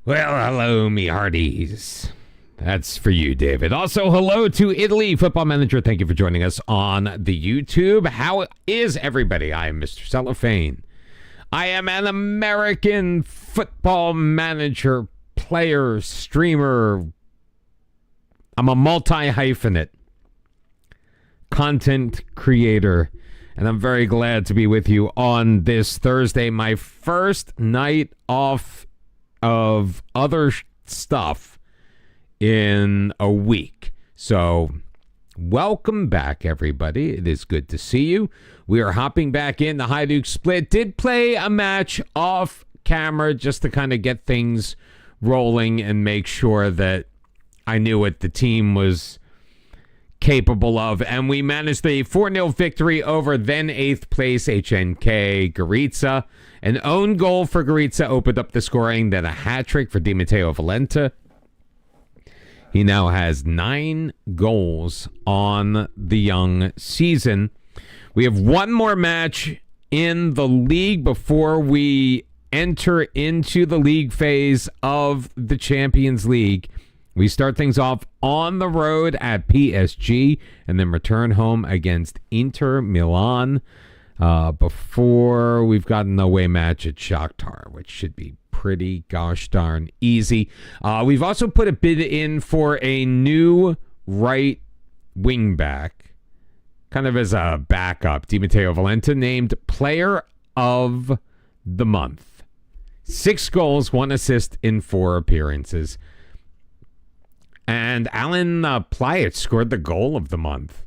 Well, hello, me hearties. That's for you, David. Also, hello to Italy, Football Manager. Thank you for joining us on the YouTube. How is everybody? I am Mr. Cellophane. I am an American football manager, player, streamer. I'm a multi-hyphenate content creator, and I'm very glad to be with you on this Thursday, my first night off of other stuff in a week. So welcome back, everybody. It is good to see you. We are hopping back in. The Hajduk split. Did play a match off camera just to kind of get things rolling and make sure that I knew what the team was capable of. And we managed a 4-0 victory over then 8th place HNK Gorizia. An own goal for Gorizia opened up the scoring, then a hat-trick for Di Matteo Valenta. He now has 9 goals on the young season. We have one more match in the league before we enter into the league phase of the Champions League. We start things off on the road at PSG and then return home against Inter Milan before we've got an away match at Shakhtar, which should be pretty gosh darn easy. We've also put a bid in for a new right wing back, kind of as a backup. Di Matteo Valenta named Player of the Month. 6 goals, 1 assist in 4 appearances. And Alan Plyatt scored the goal of the month.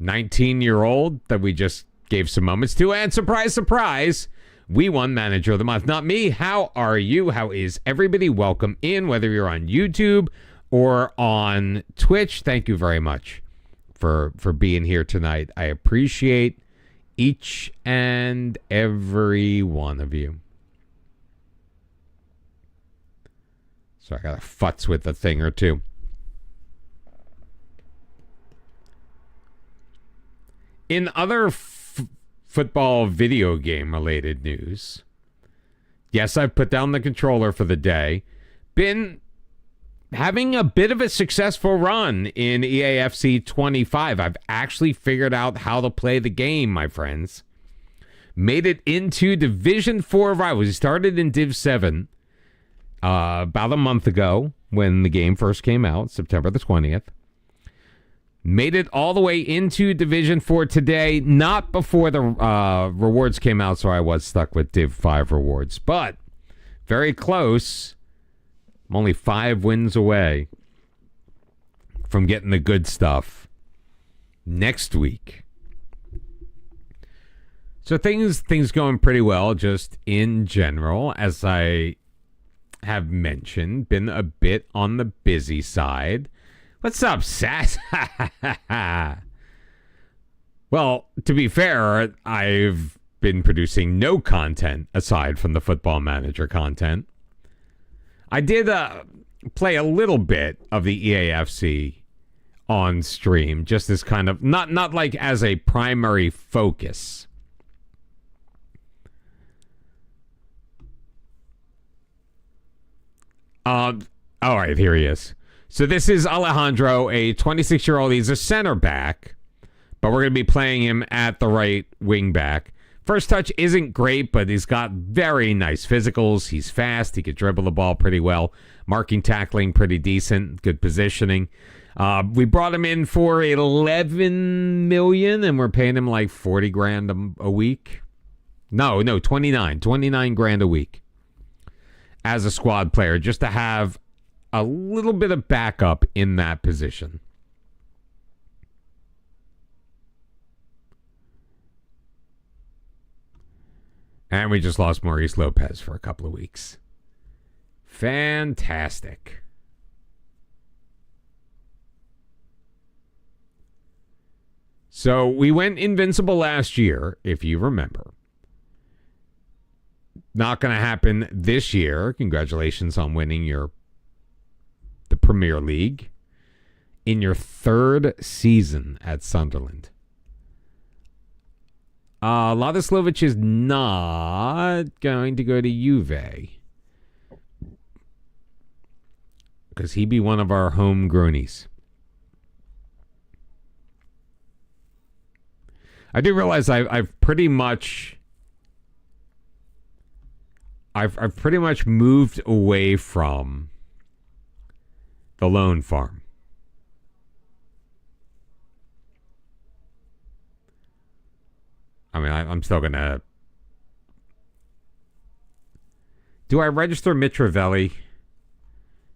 19-year-old that we just gave some moments to. And surprise, surprise, we won Manager of the Month. Not me. How are you? How is everybody? Welcome in, whether you're on YouTube or on Twitch. Thank you very much for being here tonight. I appreciate each and every one of you. So I got to futz with a thing or two. In other football video game related news, yes, I've put down the controller for the day. Been having a bit of a successful run in EAFC 25. I've actually figured out how to play the game, my friends. Made it into Division 4 rivals. We started in Div 7. About a month ago when the game first came out, September the 20th. Made it all the way into Division 4 today, not before the rewards came out, so I was stuck with Div 5 rewards. But very close. I'm only 5 wins away from getting the good stuff next week. So things going pretty well, just in general, as I have mentioned, been a bit on the busy side. What's up, Sass? Well, to be fair, I've been producing no content aside from the Football Manager content. I did play a little bit of the EAFC on stream, just as kind of, not like as a primary focus. All right, here he is. So this is Alejandro, a 26-year-old. He's a center back, but we're going to be playing him at the right wing back. First touch isn't great, but he's got very nice physicals. He's fast. He can dribble the ball pretty well. Marking, tackling, pretty decent. Good positioning. We brought him in for $11 million, and we're paying him like $40,000 a week. No, 29 grand a week as a squad player, just to have a little bit of backup in that position. And we just lost Maurice Lopez for a couple of weeks. Fantastic. So we went invincible last year, if you remember. Not going to happen this year. Congratulations on winning the Premier League in your 3rd season at Sunderland. Ladislavic is not going to go to Juve. because he be one of our homegrownies. I do realize I've pretty much moved away from the Lone Farm. I mean, I'm still gonna. Do I register Mitrovelli?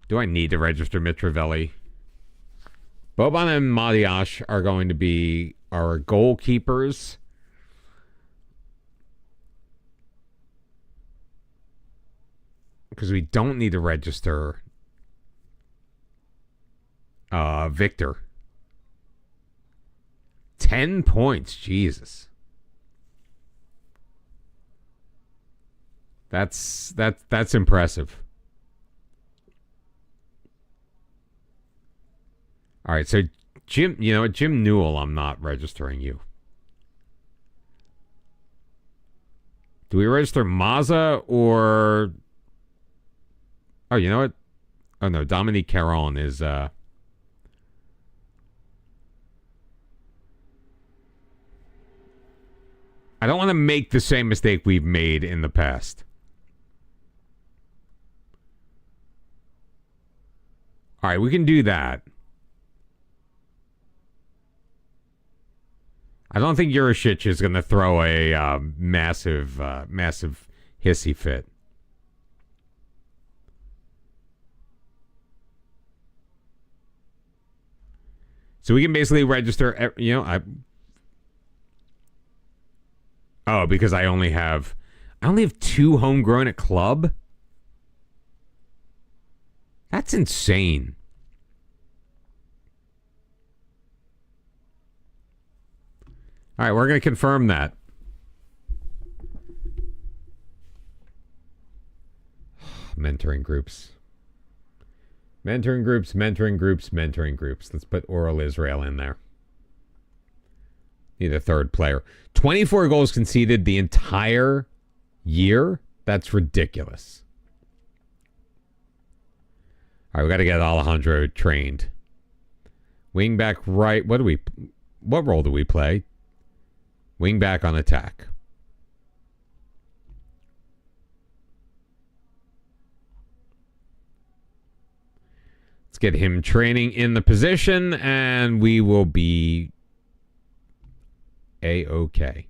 Do I need to register Mitrovelli? Boban and Madiash are going to be our goalkeepers. Because we don't need to register Victor. 10 points. Jesus. That's impressive. All right, so Jim Newell, I'm not registering you. Do we register Mazza or... Oh, you know what? Oh, no, Dominique Caron is... I don't want to make the same mistake we've made in the past. All right, we can do that. I don't think Juricic is going to throw a massive hissy fit. So we can basically register, because I only have 2 homegrown at club? That's insane. All right, we're going to confirm that. Mentoring groups. Mentoring groups. Let's put Oral Israel in there. Need a third player. 24 goals conceded the entire year? That's ridiculous. All right, we got to get Alejandro trained. Wing back right. What role do we play? Wing back on attack. Let's get him training in the position, and we will be A-okay.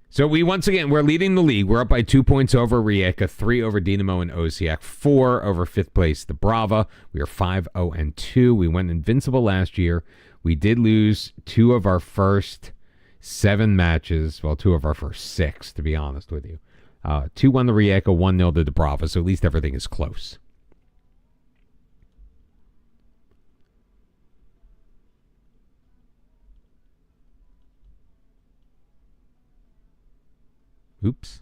So we're leading the league. We're up by 2 points over Rijeka, 3 over Dinamo and Osijek, 4 over 5th place the Brava. We are 5-0-2. We went invincible last year. We did lose 2 of our first 7 matches. Well, 2 of our first 6, to be honest with you. 2-1 to Rijeka, 1-0 to the Brava. So at least everything is close. Oops.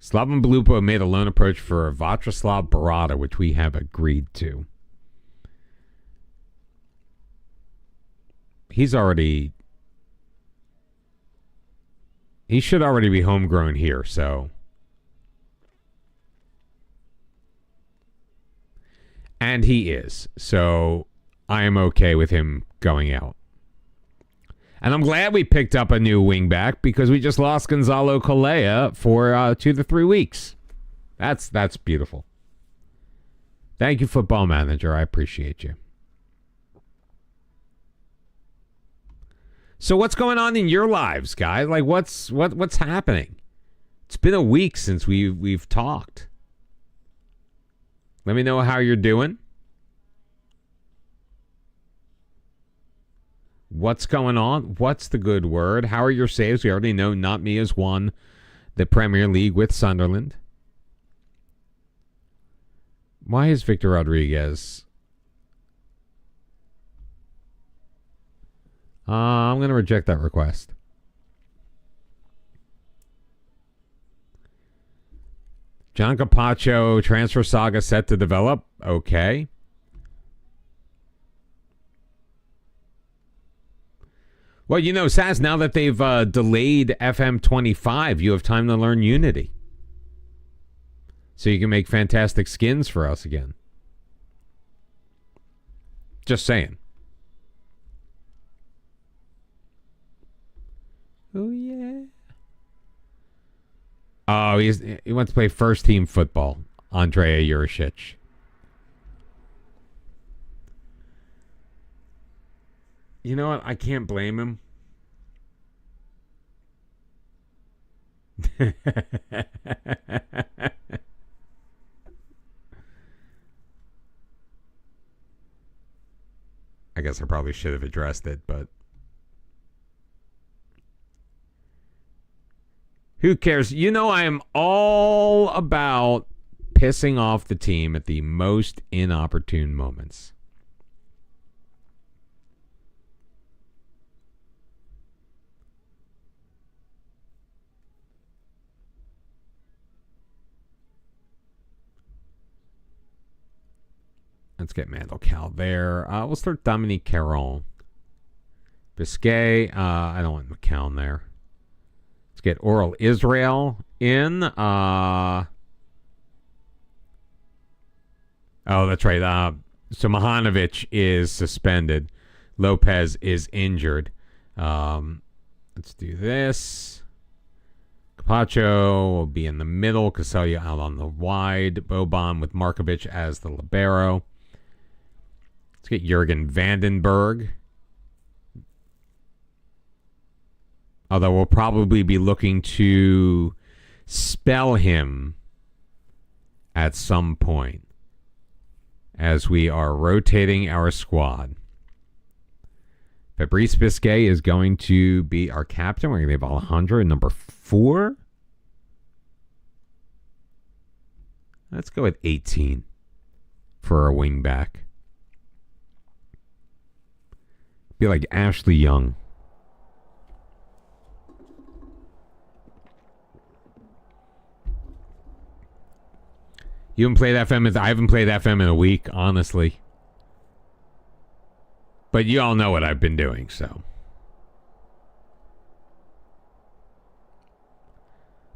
Slaven Belupo made a loan approach for Vatroslav Barada, which we have agreed to. He should already be homegrown here, so. And he is. So I am okay with him going out. And I'm glad we picked up a new wingback because we just lost Gonzalo Colea for 2 to 3 weeks. That's beautiful. Thank you, football manager. I appreciate you. So what's going on in your lives, guys? Like what's happening? It's been a week since we've talked. Let me know how you're doing. What's going on? What's the good word? How are your saves? We already know Not Me has won the Premier League with Sunderland. Why is Victor Rodriguez? I'm going to reject that request. John Capaccio, transfer saga set to develop. Okay. Well, Saz, now that they've delayed FM25, you have time to learn Unity. so you can make fantastic skins for us again. Just saying. Oh, yeah. Oh, he wants to play first team football. Andrea Juricic. You know what? I can't blame him. I guess I probably should have addressed it, but who cares? You know, I am all about pissing off the team at the most inopportune moments. Let's get Mandelcal there. We'll start Dominique Caron. Biscay. I don't want McCown there. Let's get Oral Israel in. Oh, that's right. So Mahanovic is suspended. Lopez is injured. Let's do this. Capacho will be in the middle. Casellia out on the wide. Boban with Markovic as the libero. Let's get Jurgen Vandenberg. Although we'll probably be looking to spell him at some point as we are rotating our squad. Fabrice Biscay is going to be our captain. We're going to leave Alejandro at number 4. Let's go with 18 for our wing back. Be like Ashley Young. You haven't played FM? I haven't played FM in a week, honestly. But you all know what I've been doing, so.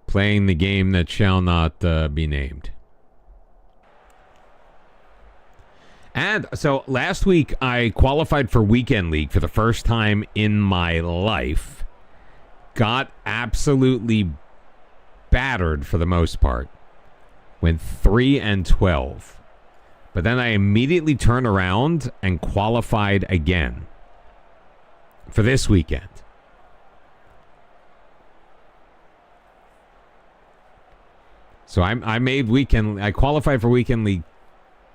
Playing the game that shall not be named. And so last week I qualified for Weekend League for the first time in my life. Got absolutely battered for the most part. Went 3-12. But then I immediately turned around and qualified again for this weekend. So I made weekend. I qualified for Weekend League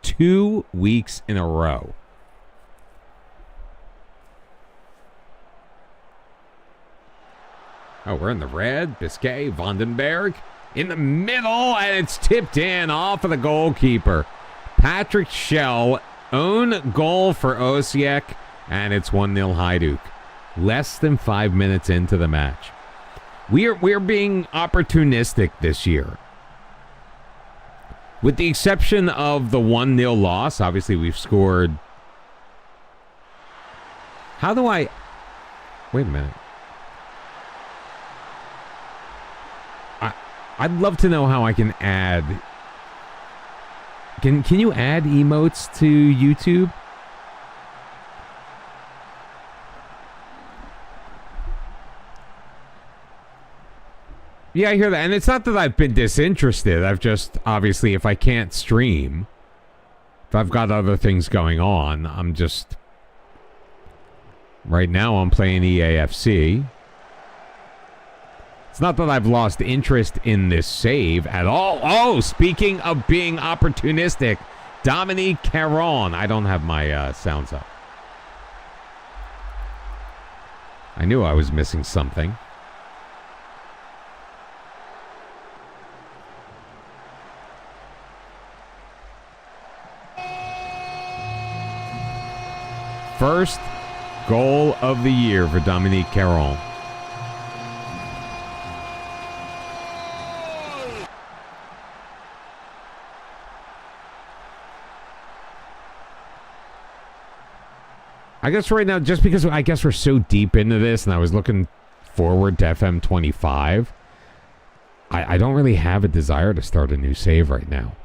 2 weeks in a row. Oh, we're in the red. Biscay, Vandenberg in the middle, and it's tipped in off of the goalkeeper. Patrick Schell, own goal for Osijek, and it's 1-0 Hajduk. Less than 5 minutes into the match. We're being opportunistic this year. With the exception of the 1-0 loss, obviously we've scored. How do I... Wait a minute. I'd love to know how I can add... Can you add emotes to YouTube? Yeah, I hear that. And it's not that I've been disinterested. I've just, obviously, if I can't stream, if I've got other things going on, I'm just... Right now, I'm playing EAFC. It's not that I've lost interest in this save at all. Oh, speaking of being opportunistic, Dominique Caron. I don't have my sounds up. I knew I was missing something. First goal of the year for Dominique Caron. I guess right now, just because I guess we're so deep into this and I was looking forward to FM25, I don't really have a desire to start a new save right now.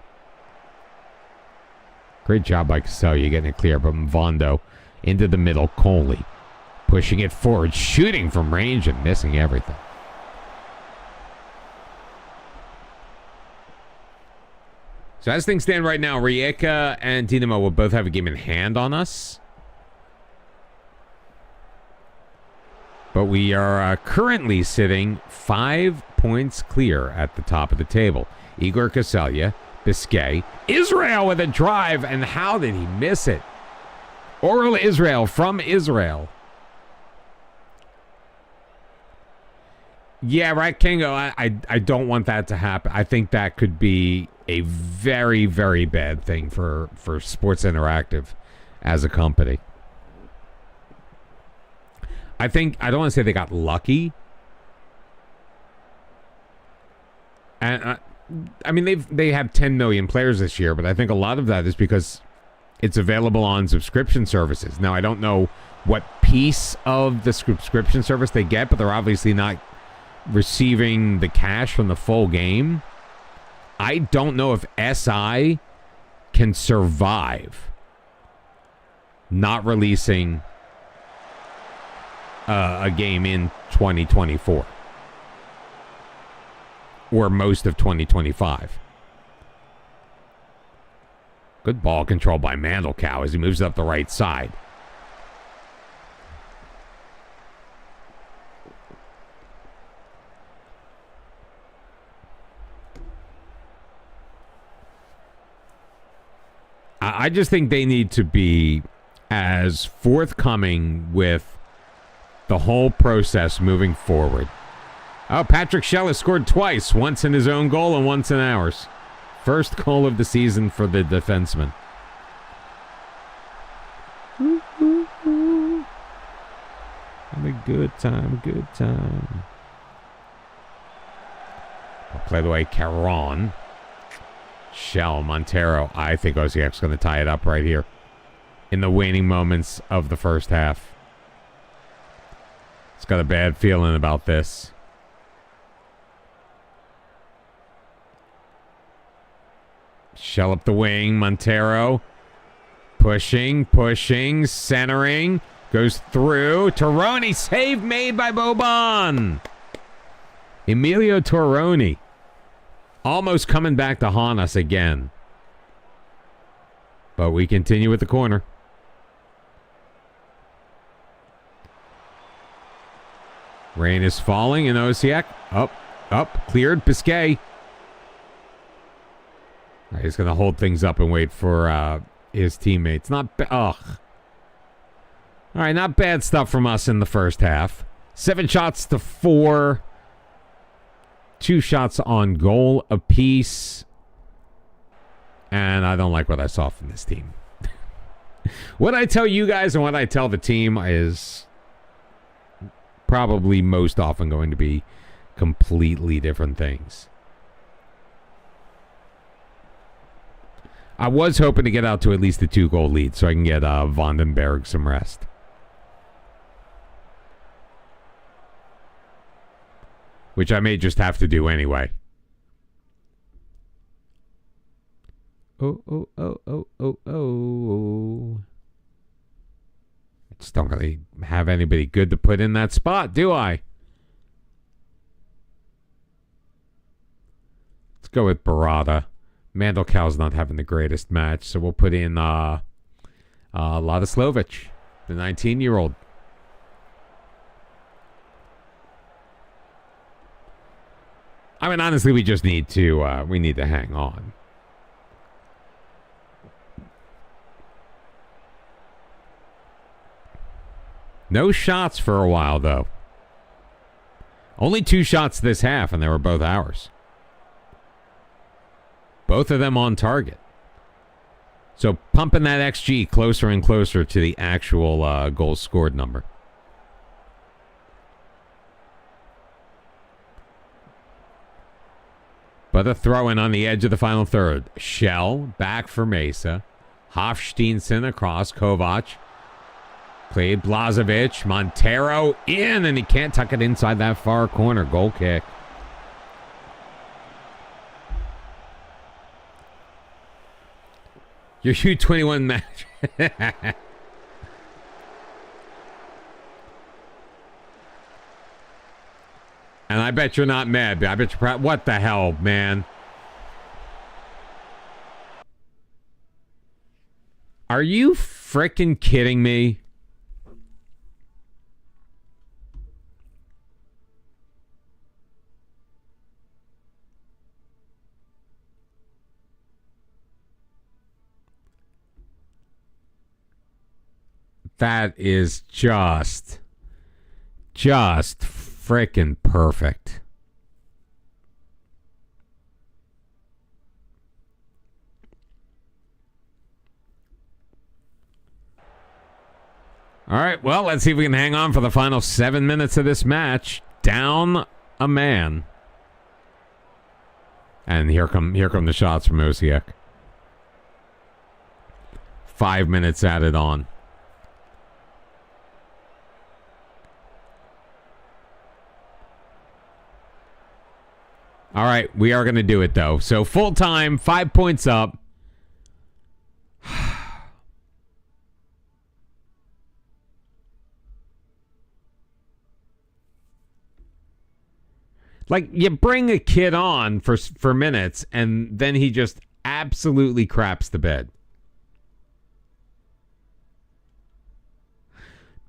Great job by Casellia getting it clear, but Mvondo into the middle. Coley pushing it forward, shooting from range and missing everything. So as things stand right now, Rijeka and Dinamo will both have a game in hand on us. But we are currently sitting 5 points clear at the top of the table. Igor Casellia, Biscay, Israel with a drive, and how did he miss it? Oral Israel from Israel. Yeah, right, Kingo. I don't want that to happen. I think that could be a very, very bad thing for Sports Interactive as a company. I don't want to say they got lucky. And I mean, they have 10 million players this year, but I think a lot of that is because it's available on subscription services. Now, I don't know what piece of the subscription service they get, but they're obviously not receiving the cash from the full game. I don't know if SI can survive not releasing a game in 2024 or most of 2025. Good ball control by Mandelkow as he moves up the right side. I just think they need to be as forthcoming with the whole process moving forward. Oh, Patrick Schell has scored twice, once in his own goal and once in ours. First goal of the season for the defenseman. Have a good time, good time. I'll play the way Caron. Shell, Montero. I think Osiek's going to tie it up right here in the waning moments of the first half. It's got a bad feeling about this. Shell up the wing. Montero pushing, centering. Goes through. Torroni. Save made by Boban. Emilio Torroni. Almost coming back to haunt us again. But we continue with the corner. Rain is falling and Osiek. Up. Cleared. Biscay. All right, he's going to hold things up and wait for his teammates. Not bad. All right, not bad stuff from us in the first half. 7 shots to 4. 2 shots on goal apiece. And I don't like what I saw from this team. What I tell you guys and what I tell the team is probably most often going to be completely different things. I was hoping to get out to at least a 2-goal lead so I can get Vandenberg some rest. Which I may just have to do anyway. Oh. I just don't really have anybody good to put in that spot, do I? Let's go with Barada. Mandelkow's not having the greatest match, so we'll put in Ladislavich, the 19-year-old. I mean, honestly, we just need to hang on. No shots for a while, though. Only 2 shots this half, and they were both ours. Both of them on target. So pumping that XG closer and closer to the actual goals scored number. But a throw-in on the edge of the final third. Shell back for Mesa. Hofsteinson across. Kovac. Played Blazovic. Montero in, and he can't tuck it inside that far corner. Goal kick. Your U21 match. And I bet you're not mad. I bet you're proud. What the hell, man? Are you frickin' kidding me? That is just frickin' perfect. All right, well, let's see if we can hang on for the final 7 minutes of this match. Down a man. And here come the shots from Osiek. 5 minutes added on. All right, we are going to do it, though. So, full time, 5 points up. Like, you bring a kid on for minutes, and then he just absolutely craps the bed.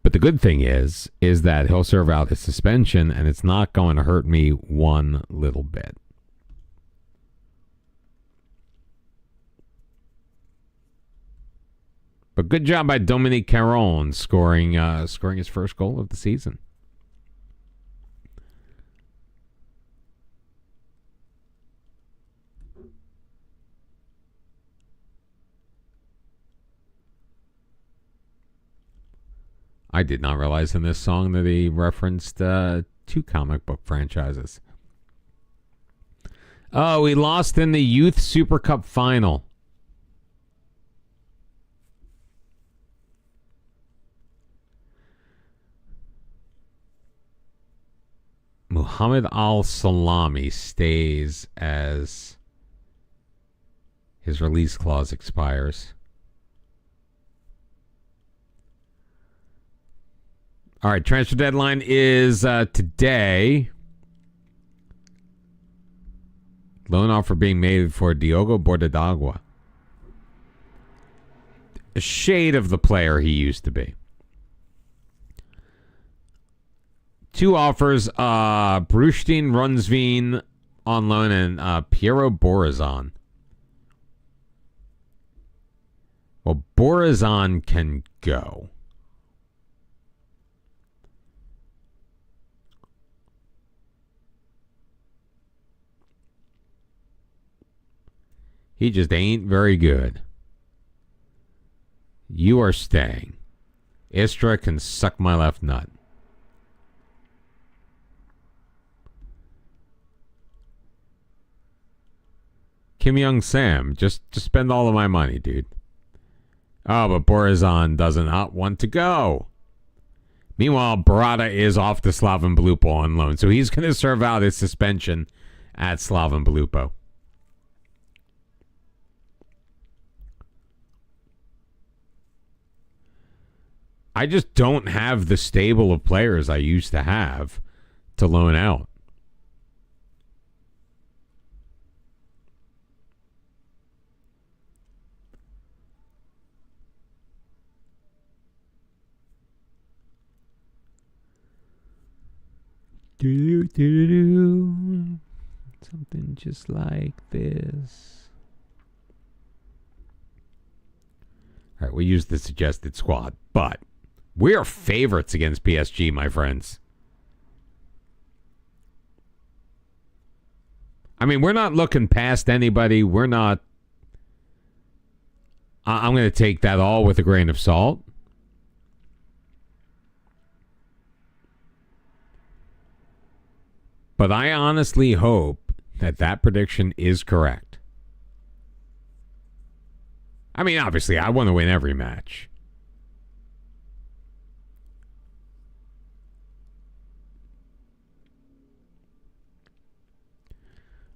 But the good thing is that he'll serve out his suspension, and it's not going to hurt me one little bit. But good job by Dominique Caron scoring his first goal of the season. I did not realize in this song that he referenced 2 comic book franchises. Oh, he lost in the Youth Super Cup final. Muhammad Al-Salami stays as his release clause expires. All right, transfer deadline is today. Loan offer being made for Diogo Bordadagua. A shade of the player he used to be. 2 offers, Brustein Runsveen on loan and Piero Borazon. Well, Borazon can go. He just ain't very good. You are staying. Istra can suck my left nut. Kim Young Sam, just spend all of my money, dude. Oh, but Borazon does not want to go. Meanwhile, Barada is off to Slaven Belupo on loan, so he's going to serve out his suspension at Slaven Belupo. I just don't have the stable of players I used to have to loan out. Something just like this. All right, we use the suggested squad, but we are favorites against PSG, my friends. I mean, we're not looking past anybody. We're not. I'm going to take that all with a grain of salt. But I honestly hope that that prediction is correct. I mean, obviously, I want to win every match.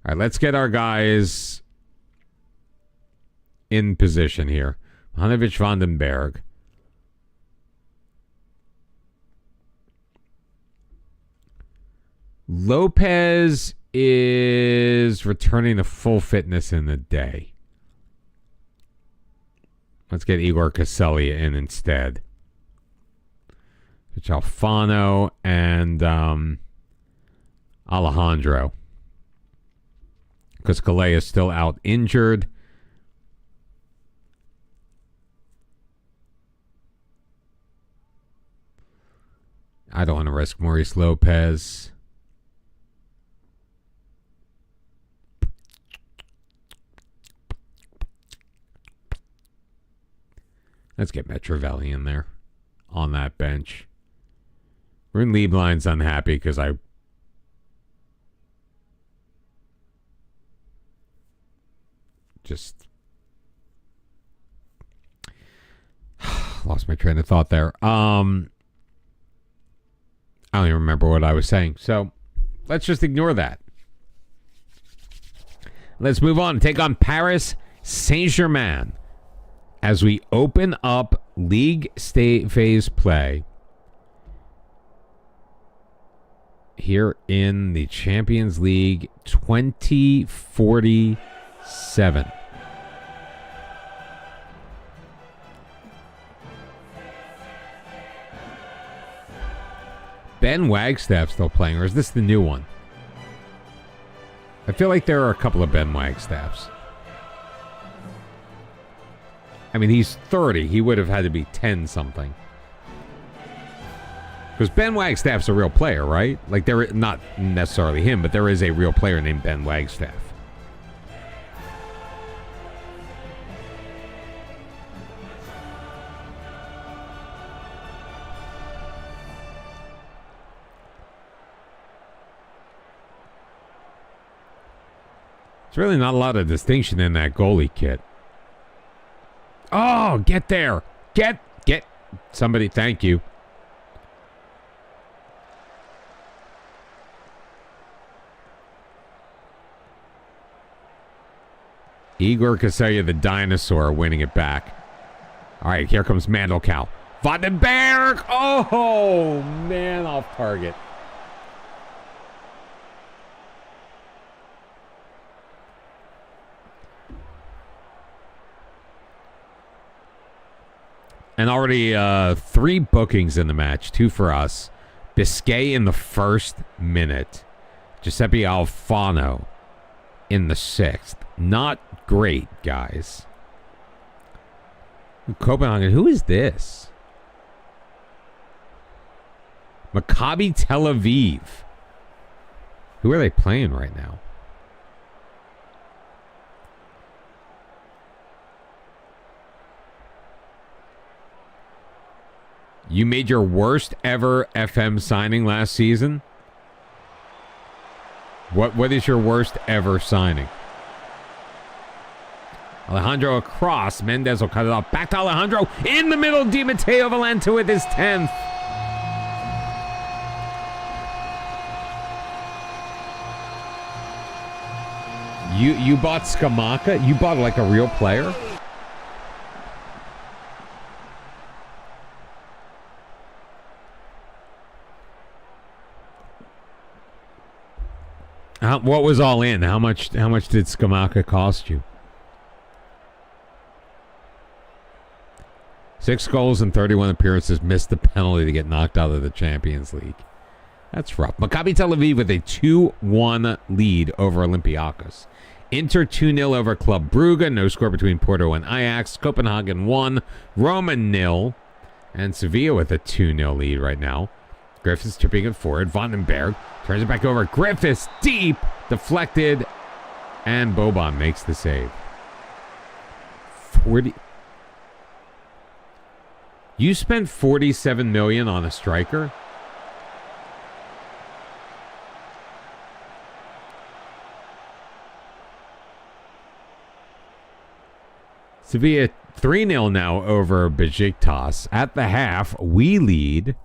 All right, let's get our guys in position here. Hanovic, Vandenberg. Lopez is returning to full fitness in the day. Let's get Igor Kaselia in instead. It's Alfano and Alejandro. Because Calais is still out injured. I don't want to risk Maurice Lopez. Let's get Metrovelli in there on that bench. Rune Lieblein's unhappy because I just lost my train of thought there. I don't even remember what I was saying. So let's just ignore that. Let's move on and take on Paris Saint-Germain as we open up league state phase play here in the Champions League 2047. Ben Wagstaff still playing, or is this the new one? I feel like there are a couple of Ben Wagstaffs. I mean, he's 30. He would have had to be 10-something. Because Ben Wagstaff's a real player, right? Like, there, not necessarily him, but there is a real player named Ben Wagstaff. There's really not a lot of distinction in that goalie kit. Oh, get there. Get. Somebody, thank you. Igor Kaselia, the dinosaur, winning it back. All right, here comes Mandelkow. Vandenberg. Oh, man, off target. And already 3 bookings in the match, 2 for us. Biscay in the first minute. Giuseppe Alfano in the 6th. Not great, guys. Copenhagen, who is this? Maccabi Tel Aviv. Who are they playing right now? You made your worst ever FM signing last season? What is your worst ever signing? Alejandro across. Mendez will cut it off. Back to Alejandro. In the middle, Di Matteo Valenta with his 10th. You bought Skamaka? You bought like a real player? What was all in? How much did Skamaka cost you? 6 goals and 31 appearances. Missed the penalty to get knocked out of the Champions League. That's rough. Maccabi Tel Aviv with a 2-1 lead over Olympiacos. Inter 2-0 over Club Brugge. No score between Porto and Ajax. Copenhagen 1. Roma 0. And Sevilla with a 2-0 lead right now. Griffiths chipping it forward. Vandenberg turns it back over. Griffiths deep. Deflected. And Boban makes the save. 40. You spent $47 million on a striker? Sevilla 3-0 now over Besiktas. At the half, we lead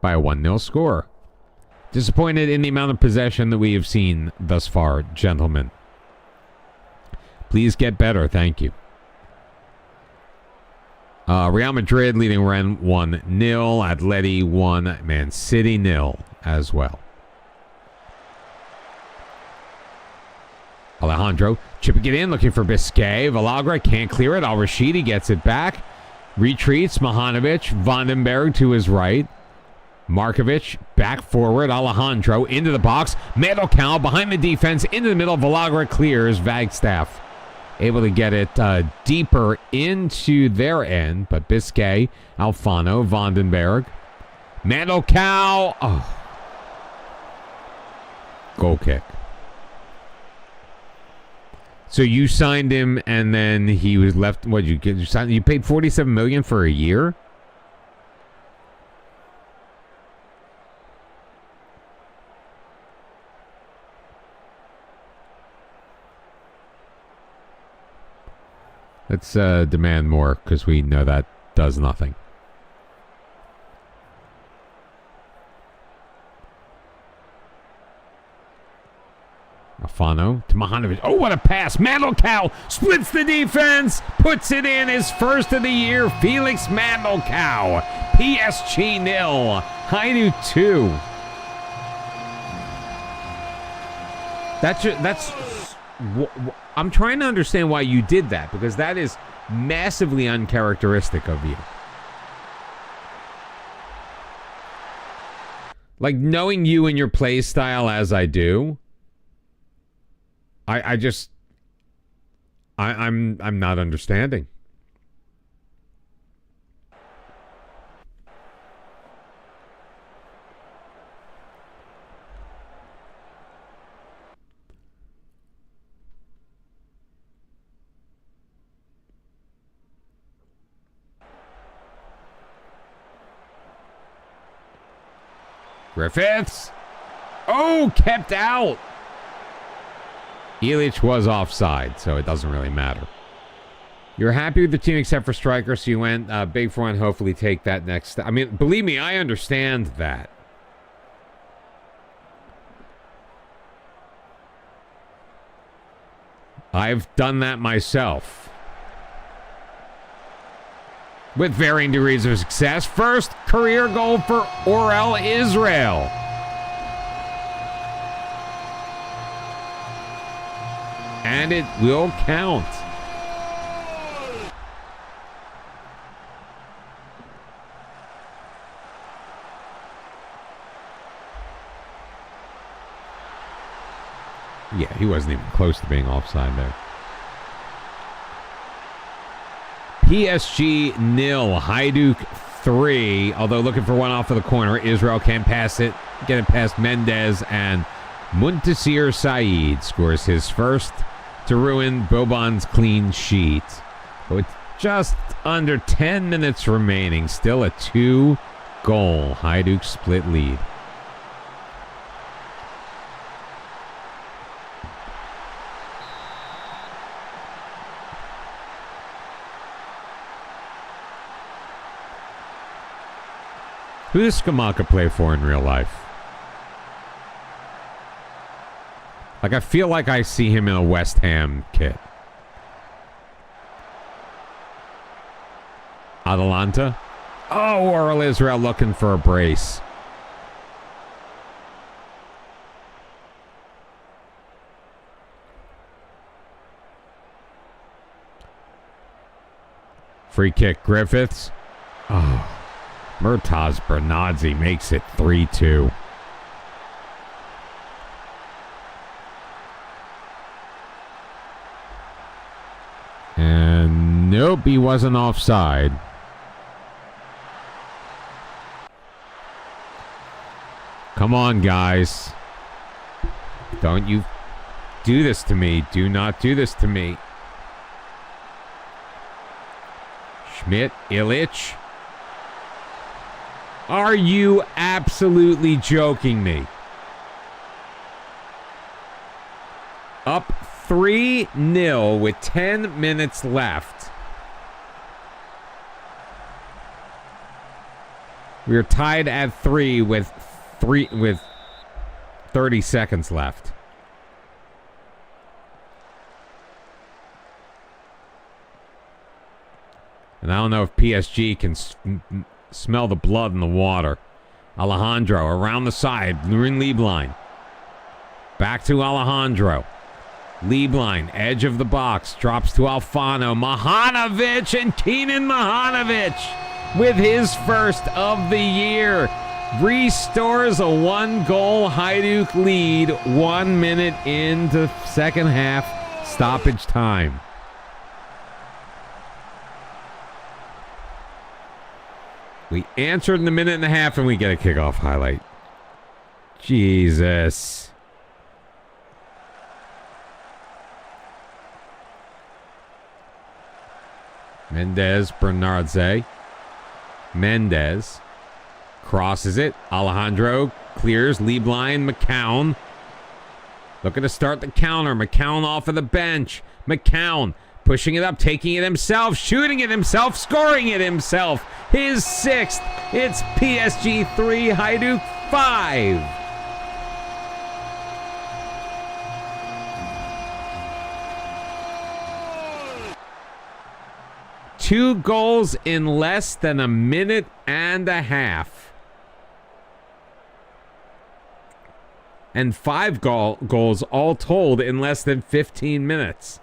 by a 1-0 score. Disappointed in the amount of possession that we have seen thus far, gentlemen. Please get better, thank you. Real Madrid leading Rennes 1-0. Atleti 1, Man City 0 as well. Alejandro chipping it in, looking for Biscay. Villagra can't clear it. Al-Rashidi gets it back. Retreats. Mahanovic. Vandenberg to his right. Markovic back forward. Alejandro into the box. Mandelkow behind the defense. Into the middle. Villagra clears. Wagstaff able to get it deeper into their end. But Biscay, Alfano, Vandenberg. Mandelkow. Oh. Goal kick. So you signed him, and then he was left. What did you get? You paid $47 million for a year. Let's demand more, because we know that does nothing. Alfano to Mahanovic. Oh, what a pass. Mandelkow splits the defense. Puts it in, his first of the year. Felix Mandelkow. PSG 0. Hajduk 2. That's I'm trying to understand why you did that, because that is massively uncharacteristic of you. Like, knowing you and your play style as I do, I'm not understanding. Griffiths. Oh, kept out. Illich was offside, so it doesn't really matter. You're happy with the team except for striker, so you went big for one. Hopefully take that next step. I mean, believe me, I understand that. I've done that myself. With varying degrees of success. First career goal for Orel Israel. And it will count. Yeah, he wasn't even close to being offside there. PSG 0, Hajduk 3. Although looking for one off of the corner, Israel can't pass it. Get it past Mendez, and Muntasir Saeed scores his first to ruin Boban's clean sheet. But with just under 10 minutes remaining, still a 2-goal Hajduk split lead. Who does Skamaka play for in real life? Like, I feel like I see him in a West Ham kit. Atalanta. Oh, Orel Israel looking for a brace. Free kick, Griffiths. Oh. Murtaz Bernadzi makes it 3-2. And nope, he wasn't offside. Come on, guys. Don't you do this to me. Do not do this to me. Schmidt, Illich. Are you absolutely joking me? Up 3-0 with 10 minutes left. We are tied at 3 with 30 seconds left. And I don't know if PSG can smell the blood in the water. Alejandro around the side. Lurin Lieblein. Back to Alejandro. Lieblein, edge of the box. Drops to Alfano. Mahanovic and Keenan Mahanovic with his first of the year. Restores a 1-goal Hajduk lead 1 minute into second half stoppage time. We answered in a minute and a half and we get a kickoff highlight. Jesus. Mendez, Bernardze. Mendez crosses it. Alejandro clears. Lieblein, McCown. Looking to start the counter. McCown off of the bench. McCown pushing it up, taking it himself, shooting it himself, scoring it himself. His sixth. It's PSG 3, Hajduk 5. Two goals in less than a minute and a half. And 5 goals all told in less than 15 minutes.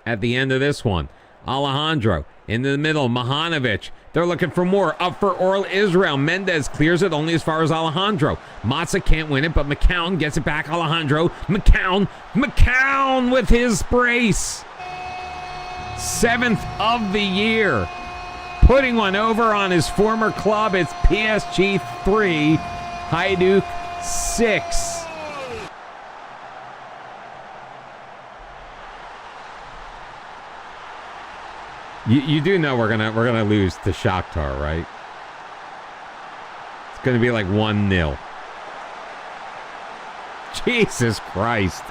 At the end of this one, Alejandro into the middle, Mahanovic. They're looking for more. Up for Oral Israel. Mendez clears it only as far as Alejandro. Matza can't win it, but McCown gets it back. Alejandro. McCown with his brace. 7th of the year. Putting one over on his former club. It's PSG 3, Hajduk 6. You do know we're gonna lose to Shakhtar, right? It's gonna be like 1-0. Jesus Christ.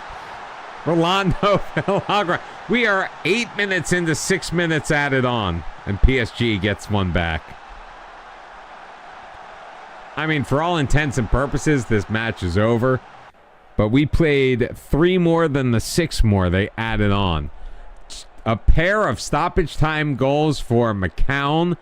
Rolando Villagra. We are 8 minutes into 6 minutes added on, and PSG gets one back. I mean, for all intents and purposes, this match is over. But we played 3 more than the 6 more they added on. A pair of stoppage time goals for McCown.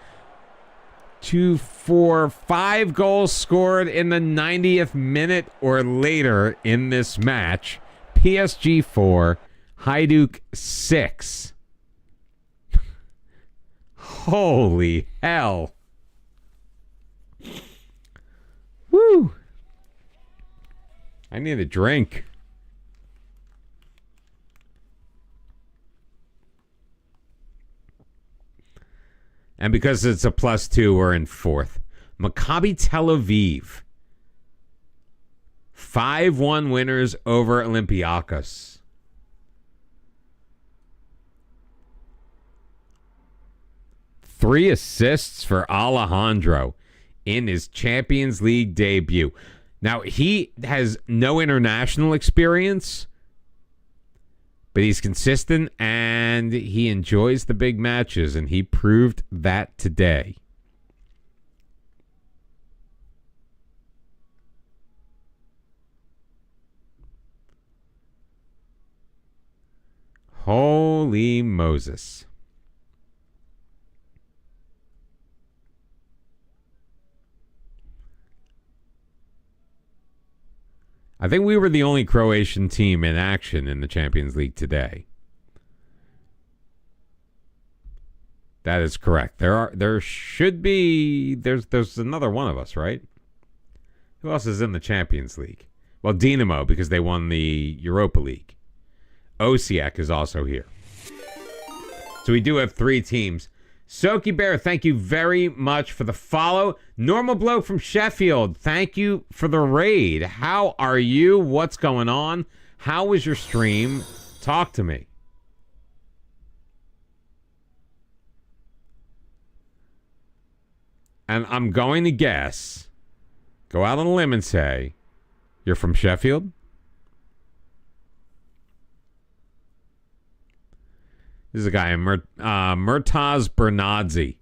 5 goals scored in the 90th minute or later in this match. PSG 4, Hajduk 6. Holy hell. Woo. I need a drink. And because it's a +2, we're in 4th. Maccabi Tel Aviv. 5-1 winners over Olympiacos. Three assists for Alejandro in his Champions League debut. Now, he has no international experience, but he's consistent and he enjoys the big matches, and he proved that today. Holy Moses. I think we were the only Croatian team in action in the Champions League today. That is correct. There should be there's another one of us, right? Who else is in the Champions League? Well, Dinamo, because they won the Europa League. Osijek is also here. So we do have 3 teams. Soki Bear, thank you very much for the follow. Normal Bloke from Sheffield, thank you for the raid. How are you? What's going on? How was your stream? Talk to me. And I'm going to guess, go out on a limb and say, you're from Sheffield? This is a guy, Murtaz Bernadzi.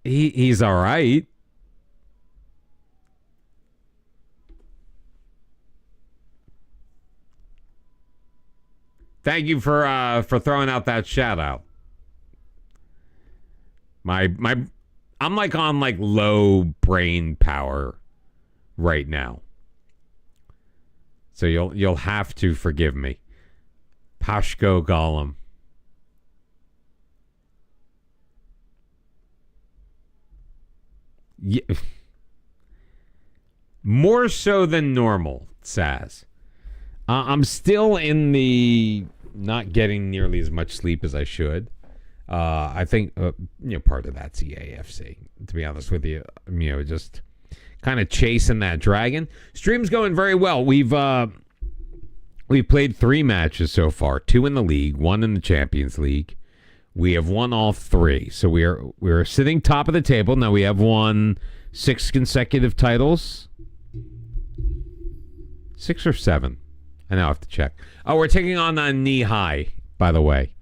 He's all right. Thank you for throwing out that shout out. I'm like on like low brain power right now. So you'll have to forgive me. Pashko Golem. Yeah. More so than normal, Saz. I'm still in the not getting nearly as much sleep as I should. I think part of that's the AFC. To be honest with you, just kind of chasing that dragon. Stream's going very well. We've played 3 matches so far, 2 in the league, 1 in the Champions League. We have won all 3, so we're sitting top of the table. Now we have won 6 consecutive titles. 6 or 7. I now have to check. Oh, we're taking on Knee High, by the way,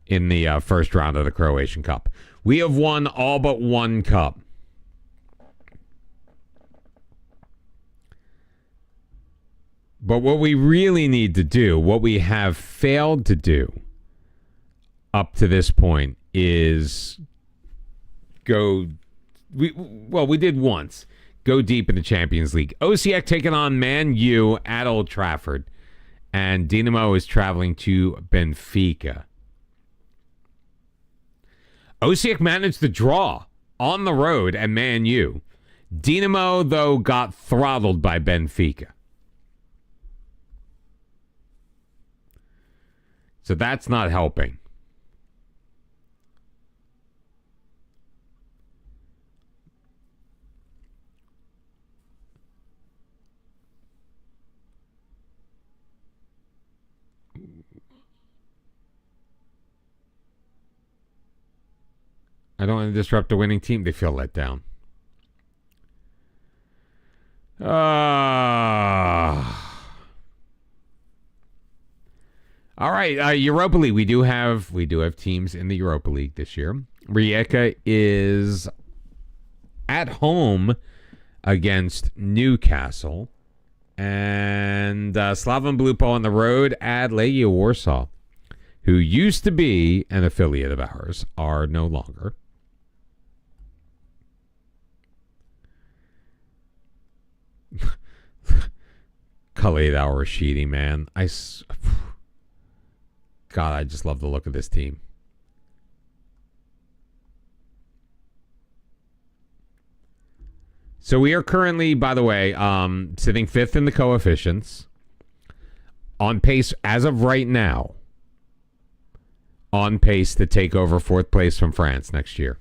in the first round of the Croatian Cup. We have won all but 1 cup. But what we really need to do, what we have failed to do up to this point is we did once. Go deep in the Champions League. Osijek taking on Man U at Old Trafford. And Dinamo is traveling to Benfica. Osijek managed to draw on the road at Man U. Dinamo, though, got throttled by Benfica. So that's not helping. I don't want to disrupt the winning team. They feel let down. All right, Europa League. We do have teams in the Europa League this year. Rijeka is at home against Newcastle, and Slaven Blupo on the road at Legia Warsaw, who used to be an affiliate of ours, are no longer. Khalid Al-Rashidi, man. God, I just love the look of this team. So we are currently, by the way, sitting 5th in the coefficients. On pace, as of right now, on pace to take over 4th place from France next year.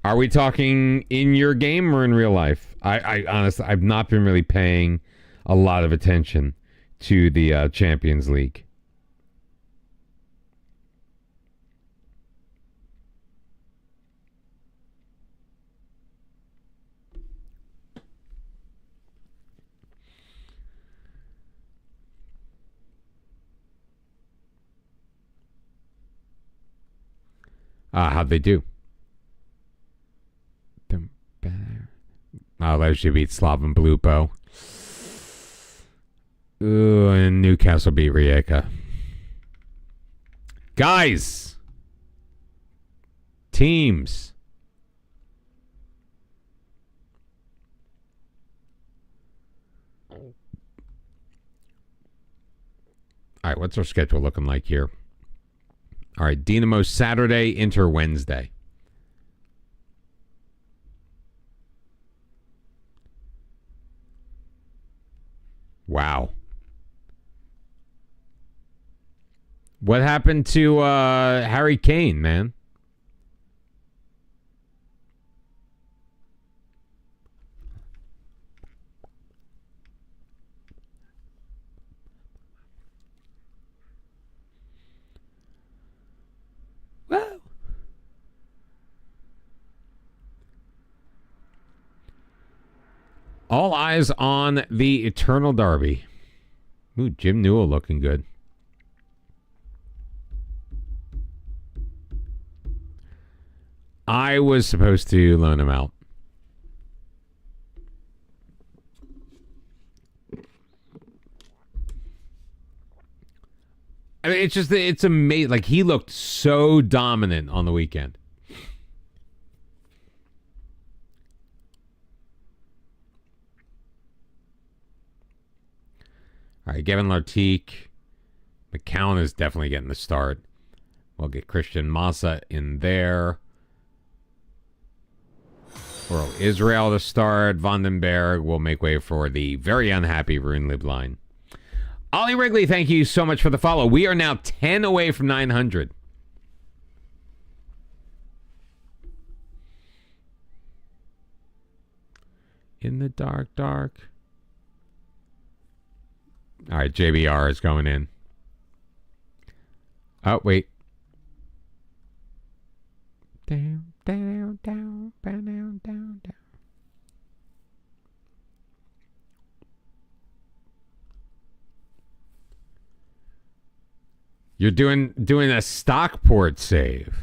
Are we talking in your game or in real life? I honestly, I've not been really paying a lot of attention to the Champions League. How'd they do? Oh, they should beat Slaven Blupo. Ooh, and Newcastle beat Rijeka. Guys! Teams. All right, what's our schedule looking like here? All right, Dinamo Saturday, Inter Wednesday. Wow. What happened to Harry Kane, man? Whoa. All eyes on the Eternal Derby. Ooh, Jim Newell looking good. I was supposed to loan him out. I mean, it's amazing. Like, he looked so dominant on the weekend. All right, Gavin Lartigue. McCown is definitely getting the start. We'll get Christian Massa in there. Earl Israel to start. Vandenberg will make way for the very unhappy Rune Libline. Ollie Wrigley, thank you so much for the follow. We are now 10 away from 900. In the dark. All right, JBR is going in. Oh, wait. Down. You're doing a Stockport save.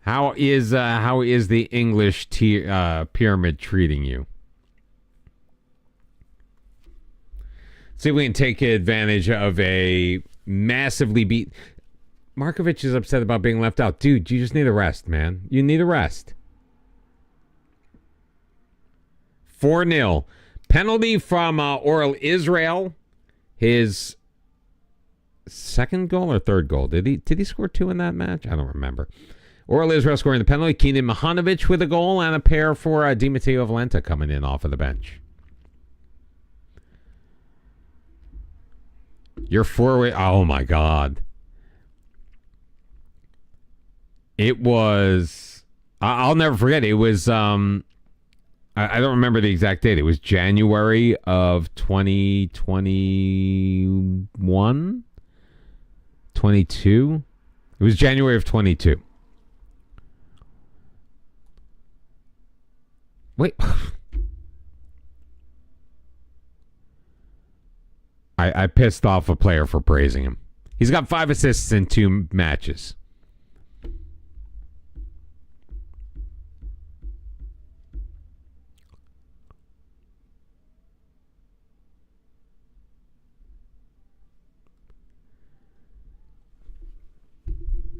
How is the English pyramid treating you? See if we can take advantage of a massively beat. Markovic is upset about being left out. Dude, you just need a rest, man. You need a rest. 4-0. Penalty from Oral Israel. His second goal or third goal? Did he score 2 in that match? I don't remember. Oral Israel scoring the penalty. Keenan Mihanovic with a goal and a pair for Di Matteo Valenta coming in off of the bench. Your forward. Oh my God. It was. I'll never forget. It was. I don't remember the exact date. It was January of 2021. 22. It was January of 22. Wait. I pissed off a player for praising him. He's got 5 assists in 2 matches.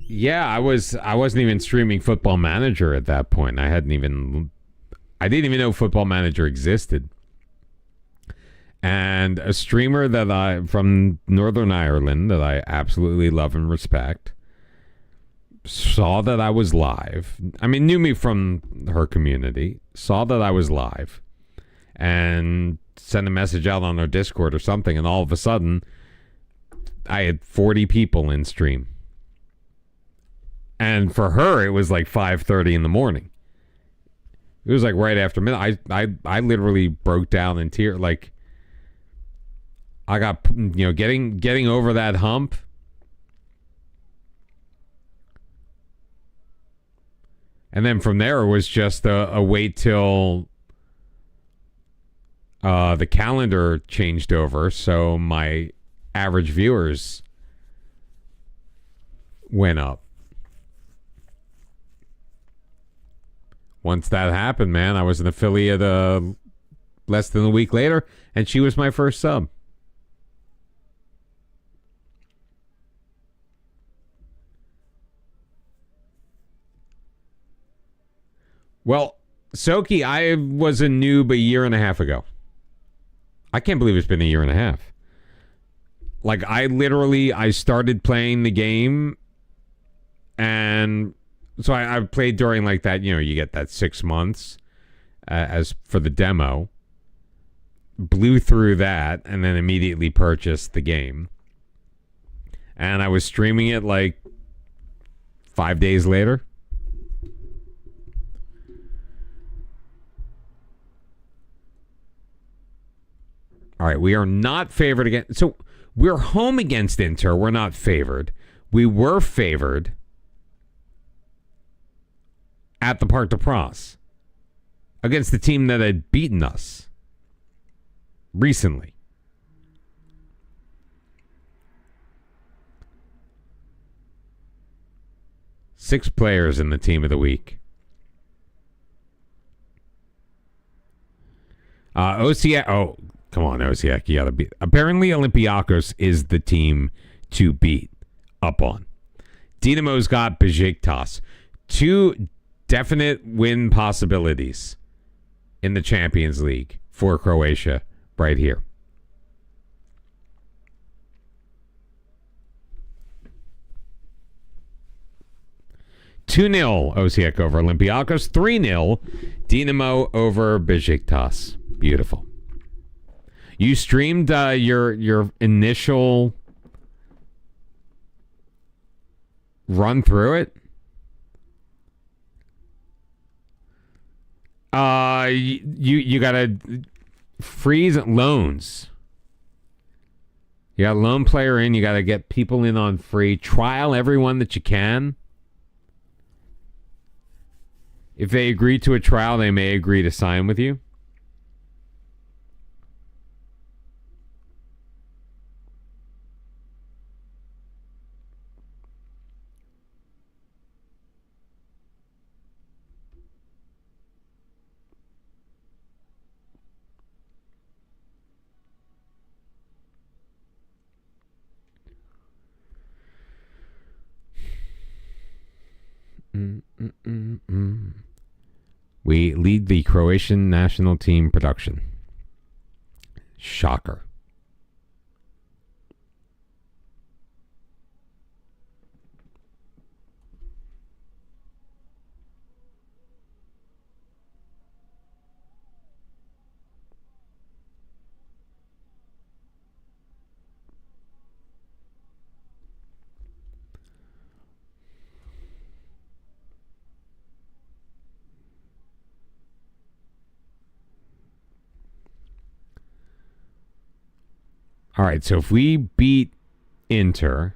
Yeah, I wasn't even streaming Football Manager at that point. I didn't even know Football Manager existed. And a streamer from Northern Ireland that I absolutely love and respect saw that I was live. I mean, knew me from her community, saw that I was live, and sent a message out on our Discord or something, and all of a sudden, I had 40 people in stream. And for her, it was like 5:30 in the morning. It was like right after midnight. I literally broke down in tears. Like, I got, getting over that hump. And then from there, it was just a wait till the calendar changed over. So my average viewers went up. Once that happened, man, I was an affiliate less than a week later, and she was my first sub. Well, Soki, I was a noob a year and a half ago. I can't believe it's been a year and a half. Like, I started playing the game, and so I played during like that, you get that 6 months as for the demo. Blew through that and then immediately purchased the game. And I was streaming it like 5 days later. All right, we are not favored again. So we're home against Inter. We're not favored. We were favored at the Parc des Princes against the team that had beaten us recently. Six players in the team of the week. OCL. Oh, come on, Osiak. You got to beat. Apparently, Olympiacos is the team to beat up on. Dinamo's got Besiktas. 2 definite win possibilities in the Champions League for Croatia right here. (2-0) Osijek over Olympiacos. 3-0 Dinamo over Besiktas. Beautiful. You streamed your initial run through it. You gotta freeze loans. You got a loan player in. You gotta get people in on free trial. Everyone that you can. If they agree to a trial, they may agree to sign with you. We lead the Croatian national team production. Shocker. All right, so if we beat Inter,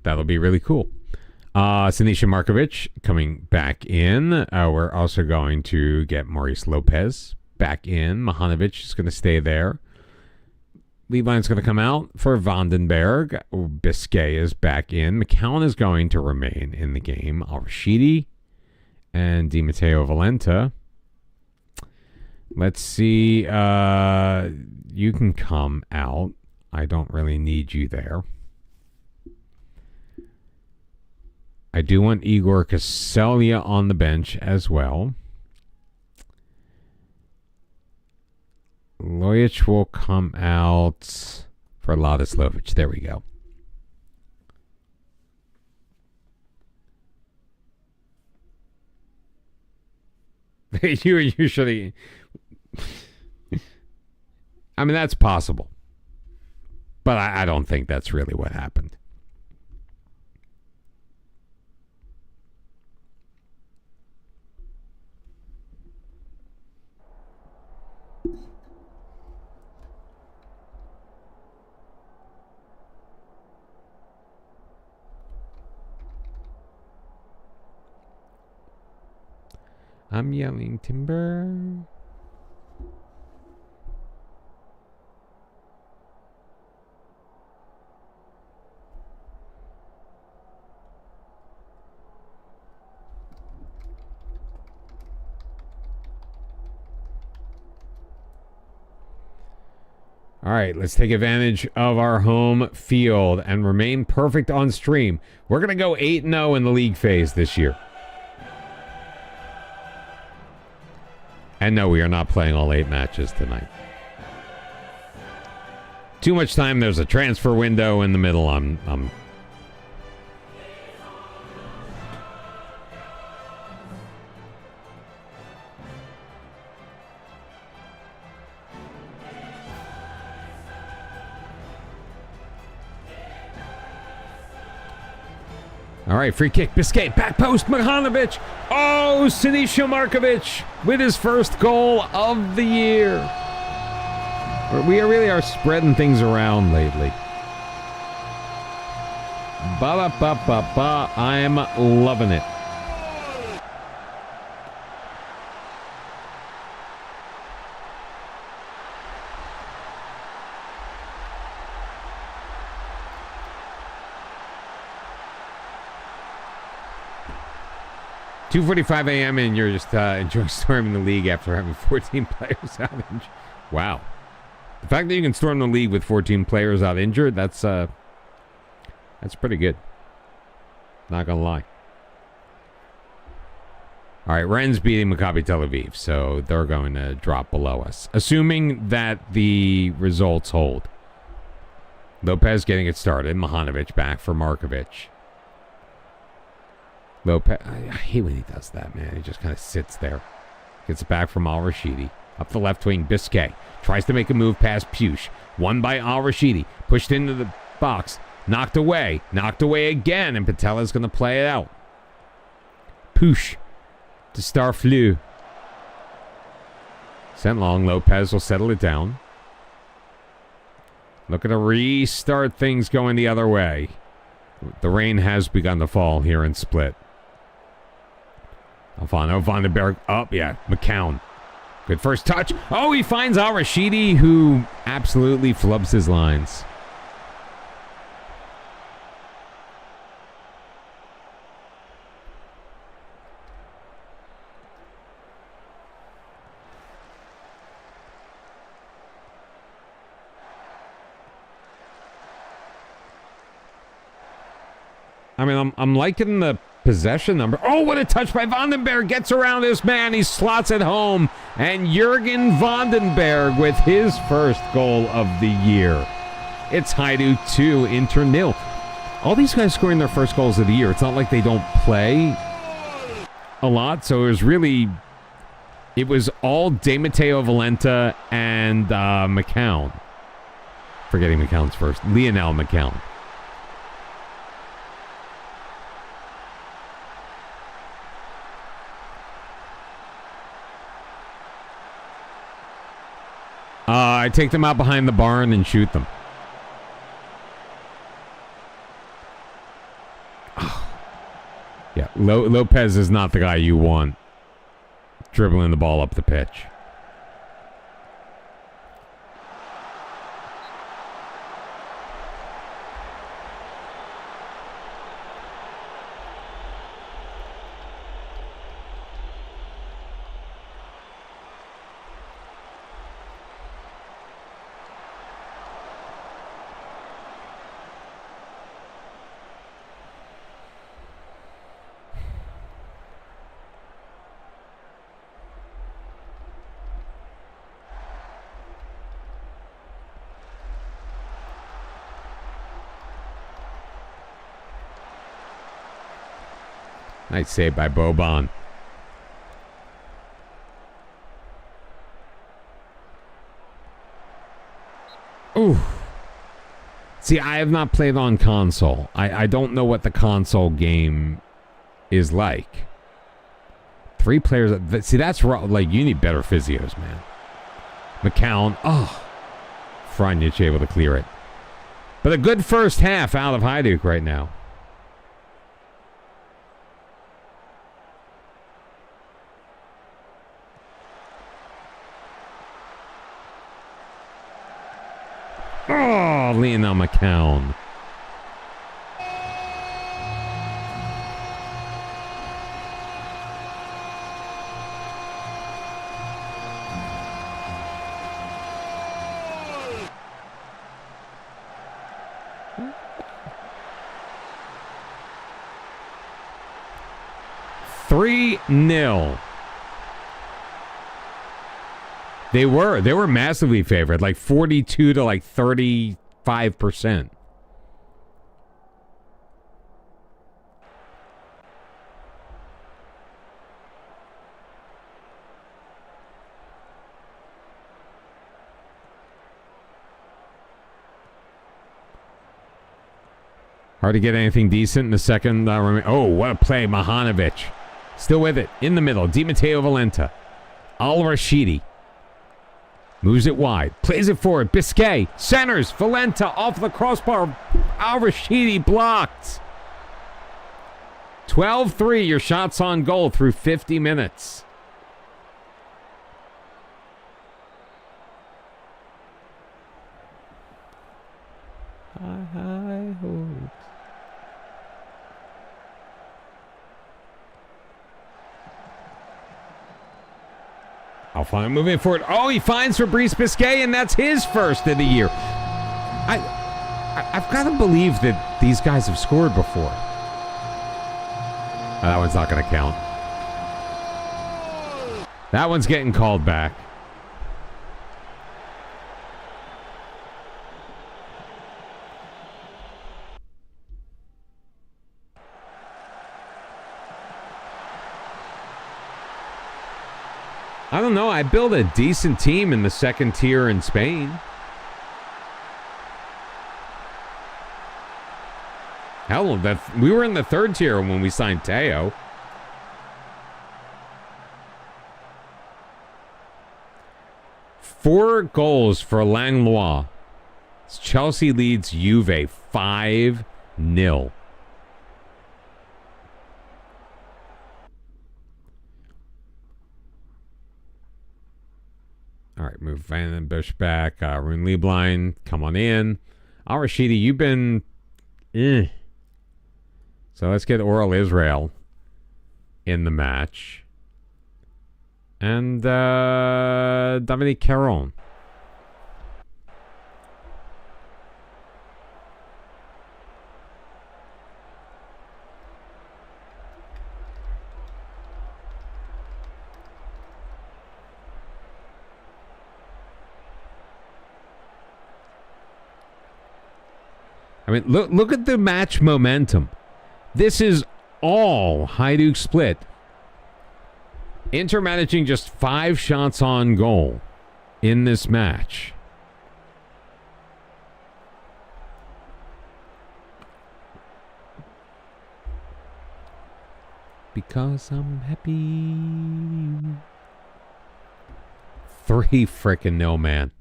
that'll be really cool. Sinisa Markovic coming back in. We're also going to get Maurice Lopez back in. Mahanovic is going to stay there. Levine's going to come out for Vandenberg. Biscay is back in. McCown is going to remain in the game. Al-Rashidi and Di Matteo Valenta. Let's see. You can come out. I don't really need you there. I do want Igor Kaselia on the bench as well. Lojic will come out for Ladislavic. There we go. You usually... I mean, that's possible. But I don't think that's really what happened. I'm yelling timber. All right, let's take advantage of our home field and remain perfect on stream. We're going to go 8-0 in the league phase this year. And no, we are not playing all 8 matches tonight. Too much time. There's a transfer window in the middle. All right, free kick. Biscay, back post, Mahanovic. Oh, Sinisa Markovic with his first goal of the year. We really are spreading things around lately. Ba-ba-ba-ba-ba. I'm loving it. 2:45 a.m. and you're just enjoying storming the league after having 14 players out injured. Wow. The fact that you can storm the league with 14 players out injured, that's pretty good. Not gonna lie. All right, Rennes beating Maccabi Tel Aviv, so they're going to drop below us. Assuming that the results hold. Lopez getting it started. Mahanovic back for Markovic. Lopez, I hate when he does that, man. He just kind of sits there. Gets it back from Al-Rashidi. Up the left wing, Biscay. Tries to make a move past Puch. Won by Al-Rashidi. Pushed into the box. Knocked away. Knocked away again, and Patella's going to play it out. Puch to Starflew. Sent long. Lopez will settle it down. Looking to restart things going the other way. The rain has begun to fall here in Split. Alfano Vandenberg up. Yeah, McCown. Good first touch. Oh, he finds Al-Rashidi, who absolutely flubs his lines. I mean, I'm liking the possession number. Oh, what a touch by Vandenberg. Gets around this man. He slots it home. And Jurgen Vandenberg with his first goal of the year. It's Hajduk 2, Inter 0. All these guys scoring their first goals of the year. It's not like they don't play a lot. So it was all De Matteo Valenta and McCown. Forgetting McCown's first. Lionel McCown. I take them out behind the barn and shoot them. Oh. Yeah, Lopez is not the guy you want dribbling the ball up the pitch. Nice save by Boban. Ooh. See, I have not played on console. I don't know what the console game is like. 3 players. See, that's raw. Like, you need better physios, man. McCown. Oh. Franjic able to clear it. But a good first half out of Hajduk right now. Oh, Lionel McCown. Three 0. They were massively favored, like 42 to like 35%. Hard to get anything decent in the second. Oh, what a play, Mahanovic. Still with it, in the middle. Di Matteo Valenta. Al-Rashidi. Moves it wide. Plays it forward. Biscay. Centers. Valenta off the crossbar. Al-Rashidi blocked. 12-3. Your shots on goal through 50 minutes. High hopes. I'll find moving forward. Oh, he finds Fabrice Biscay, and that's his first of the year. I've got to believe that these guys have scored before. Oh, that one's not going to count. That one's getting called back. I don't know. I built a decent team in the second tier in Spain. Hell, we were in the third tier when we signed Teo. Four goals for Langlois. Chelsea leads Juve 5-0. All right, move Van den Busch back. Rune Lieblein, come on in. Al Rashidi, you've been... So let's get Oral Israel in the match. And Dominique Caron. I mean, look at the match momentum. This is all Hajduk split. Inter managing just 5 shots on goal in this match. Because I'm happy. 3 frickin' 0, man.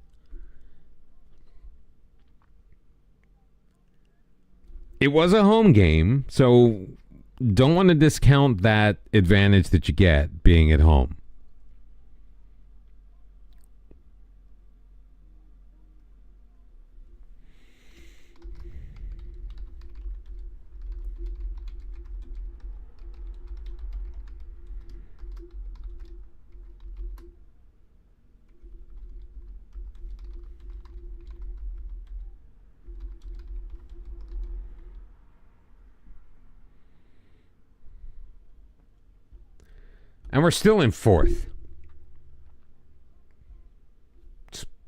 It was a home game, so don't want to discount that advantage that you get being at home. And we're still in 4th.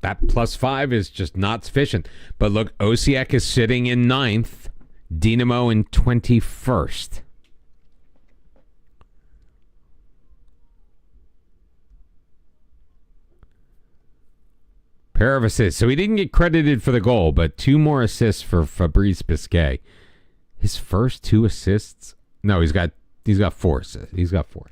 That +5 is just not sufficient. But look, Osijek is sitting in 9th. Dinamo in 21st. Pair of assists. So he didn't get credited for the goal, but 2 more assists for Fabrice Biscay. His first 2 assists? No, he's got 4 assists. He's got 4.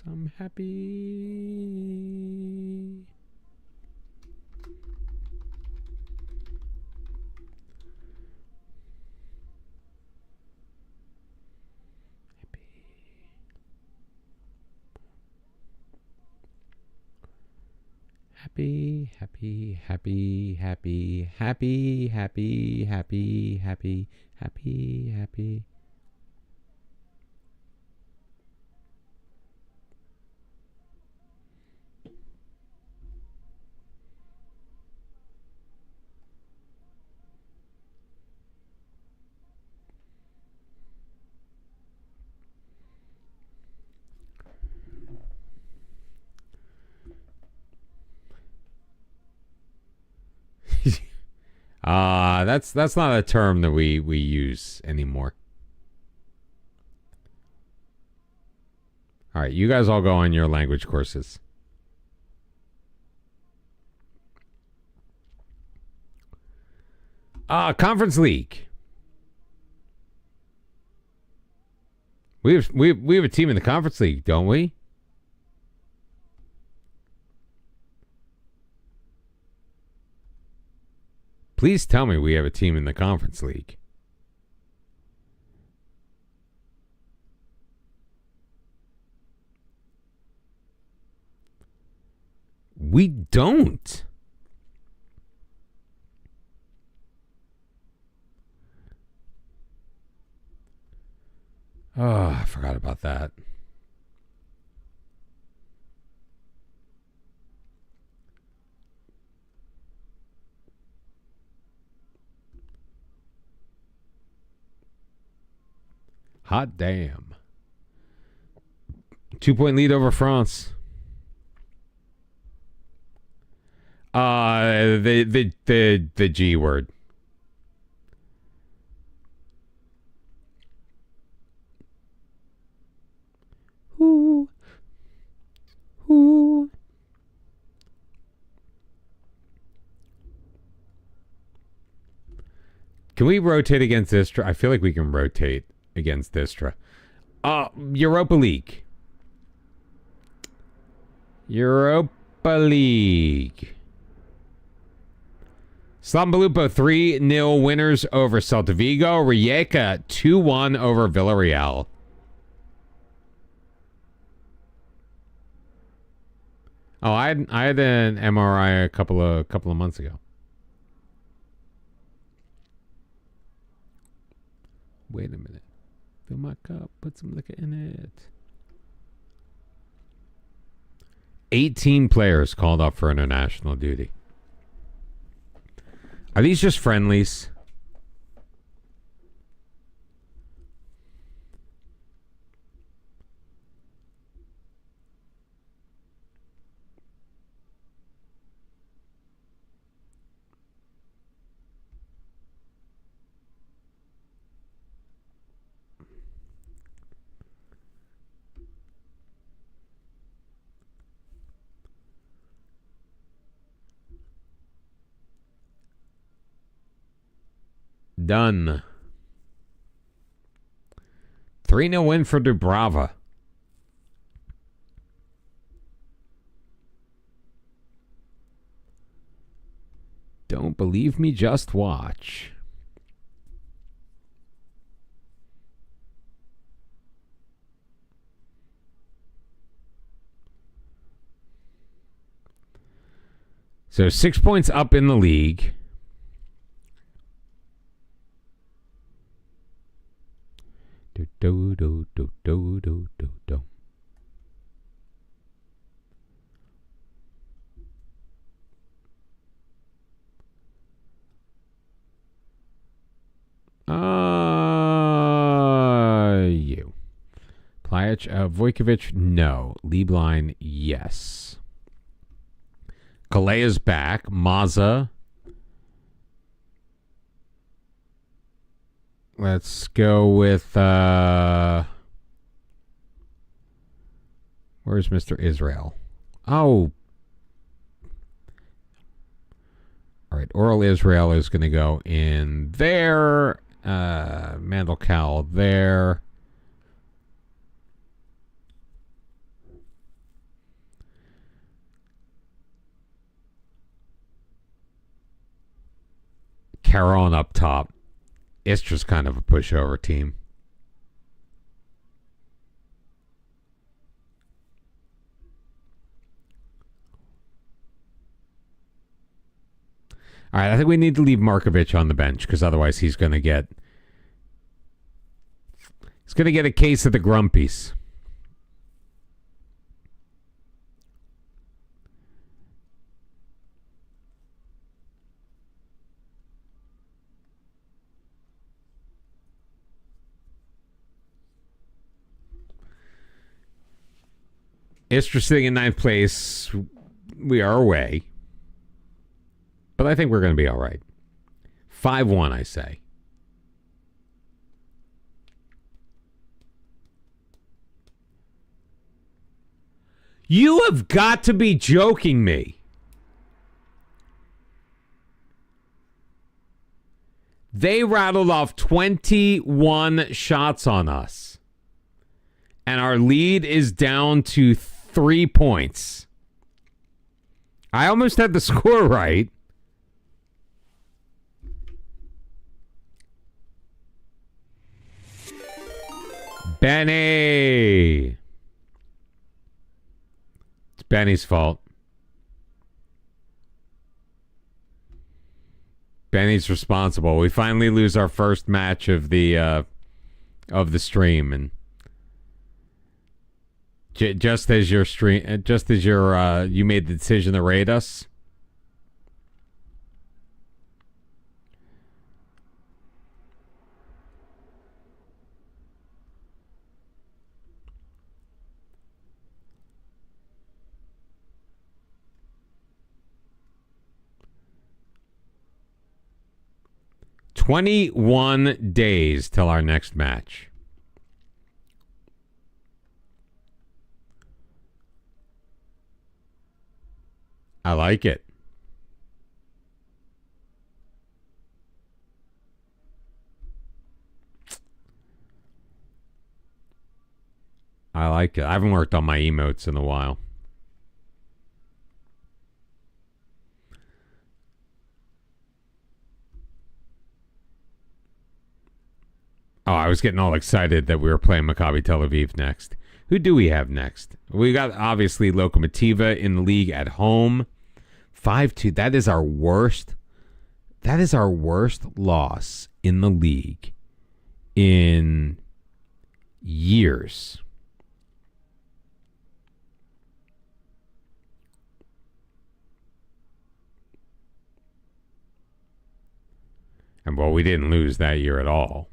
I'm happy. Happy, happy, happy, happy, happy, happy, happy, happy, happy, happy. That's not a term that we use anymore. All right, you guys all go on your language courses. Conference League. We have a team in the Conference League, don't we? Please tell me we have a team in the Conference League. We don't. Oh, I forgot about that. Hot damn. 2-point lead over France. The G word. Ooh. Ooh. Can we rotate against Istra? I feel like we can rotate against Istra. Europa League. Europa League. Slambalupo 3-0 winners over Celta Vigo. Rijeka 2-1 over Villarreal. Oh, I had an MRI a couple of months ago. Wait a minute. Fill my cup. Put some liquor in it. 18 players called up for international duty. Are these just friendlies? Done. 3-0 win for Dubrava. Don't believe me? Just watch. So 6 points up in the league. Do. You. Plajic, Vojkovic, no. Lieblein, yes. Kalea's back. Maza. Let's go with, where's Mr. Israel? Oh. All right, Oral Israel is going to go in there. Mandelcal there. Caron up top. Istra's kind of a pushover team. All right, I think we need to leave Markovic on the bench because otherwise he's going to get a case of the grumpies. Istra sitting in ninth place. We are away. But I think we're going to be all right. 5-1, I say. You have got to be joking me. They rattled off 21 shots on us. And our lead is down to 3 points. I almost had the score right. Benny. It's Benny's fault. Benny's responsible. We finally lose our first match of the stream, and just as you made the decision to raid us. "21 days till our next match." I like it. I like it. I haven't worked on my emotes in a while. Oh, I was getting all excited that we were playing Maccabi Tel Aviv next. Who do we have next? We got, obviously, Lokomotiva in the league at home. 5-2. That is our worst. That is our worst loss in the league in years. And, well, we didn't lose that year at all.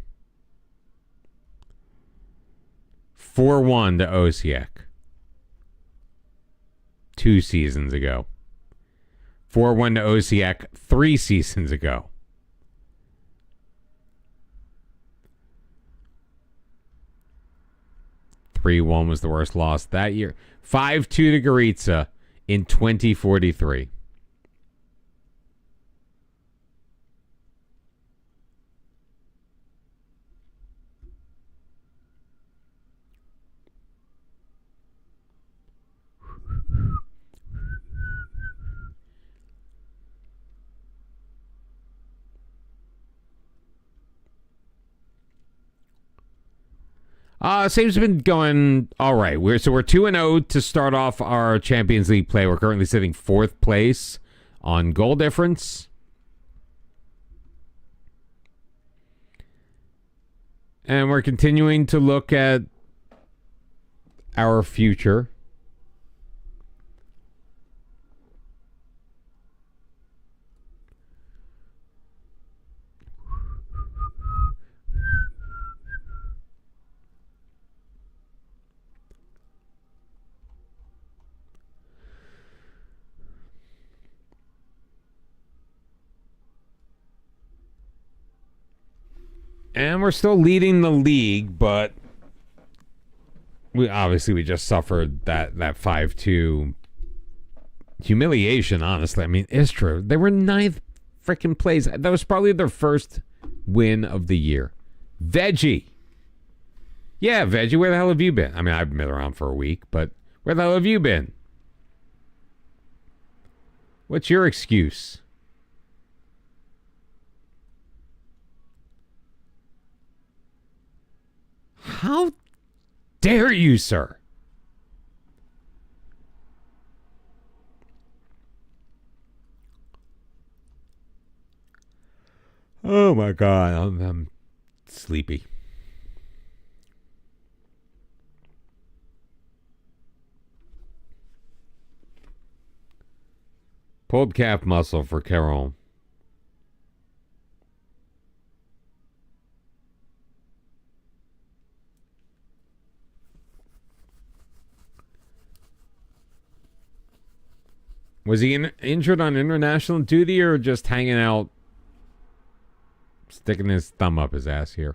4-1 to Osijek 2 seasons ago. 4-1 to Osijek 3 seasons ago. 3-1 was the worst loss that year. 5-2 to Goritza in 2043. Save's been going all right. We're 2-0 to start off our Champions League play. We're currently sitting 4th place on goal difference. And we're continuing to look at our future. And we're still leading the league, but we just suffered that 5-2 humiliation, honestly. I mean, it's true. They were 9th freaking place. That was probably their first win of the year. Veggie. Yeah, Veggie, where the hell have you been? I mean, I've been around for a week, but where the hell have you been? What's your excuse? How dare you, sir? Oh my God, I'm sleepy. Pulled calf muscle for Carol. Was he injured on international duty or just hanging out, sticking his thumb up his ass here?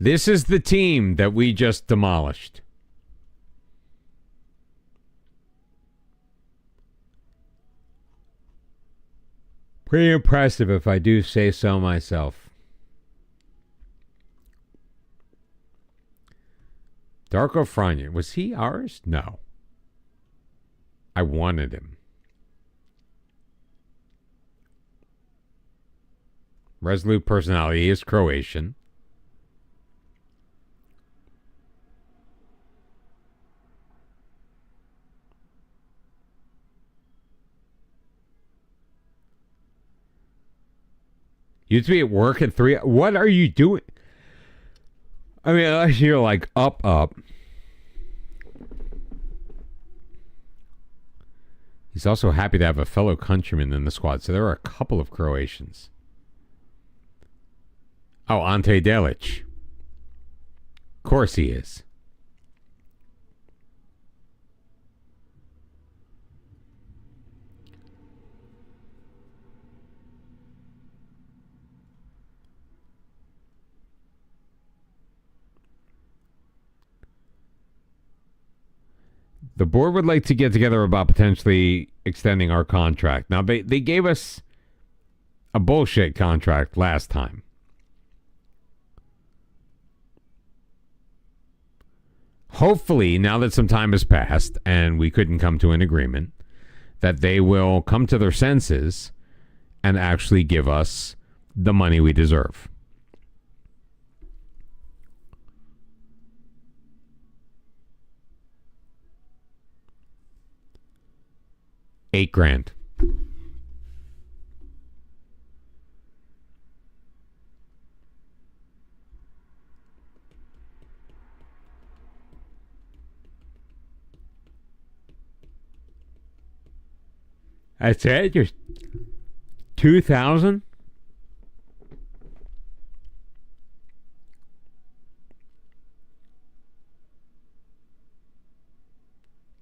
This is the team that we just demolished. Pretty impressive, if I do say so myself. Darko Franja, was he ours? No. I wanted him. Resolute personality. He is Croatian. Used to be at work at 3. What are you doing? I mean, unless you're like up. He's also happy to have a fellow countryman in the squad. So there are a couple of Croatians. Oh, Ante Delic. Of course he is. The board would like to get together about potentially extending our contract. Now, they gave us a bullshit contract last time. Hopefully, now that some time has passed and we couldn't come to an agreement, that they will come to their senses and actually give us the money we deserve. $8,000. That's it? Just 2,000?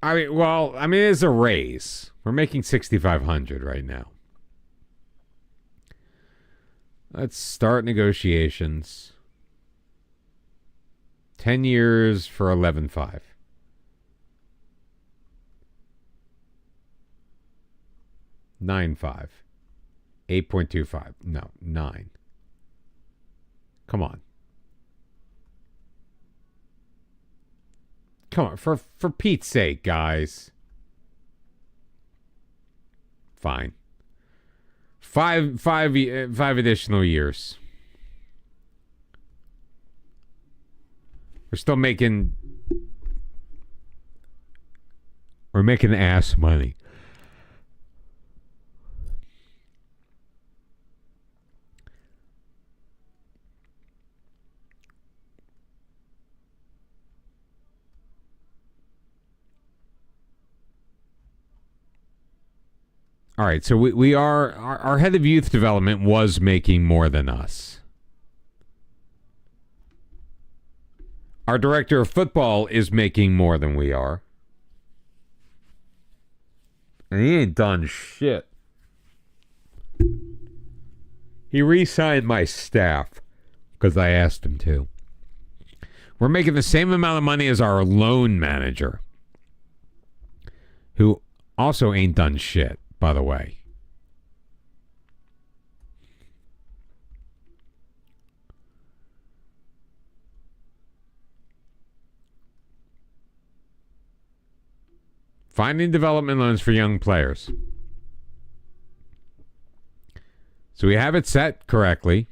It's a raise. We're making 6,500 right now. Let's start negotiations. 10 years for 11.5. 9.5. 8.25. No, 9. Come on. Come on, for Pete's sake, guys. Fine. Five additional years. We're making ass money. All right, so we are, our head of youth development was making more than us. Our director of football is making more than we are. And he ain't done shit. He re-signed my staff because I asked him to. We're making the same amount of money as our loan manager, who also ain't done shit, by the way. Finding development loans for young players. So we have it set correctly.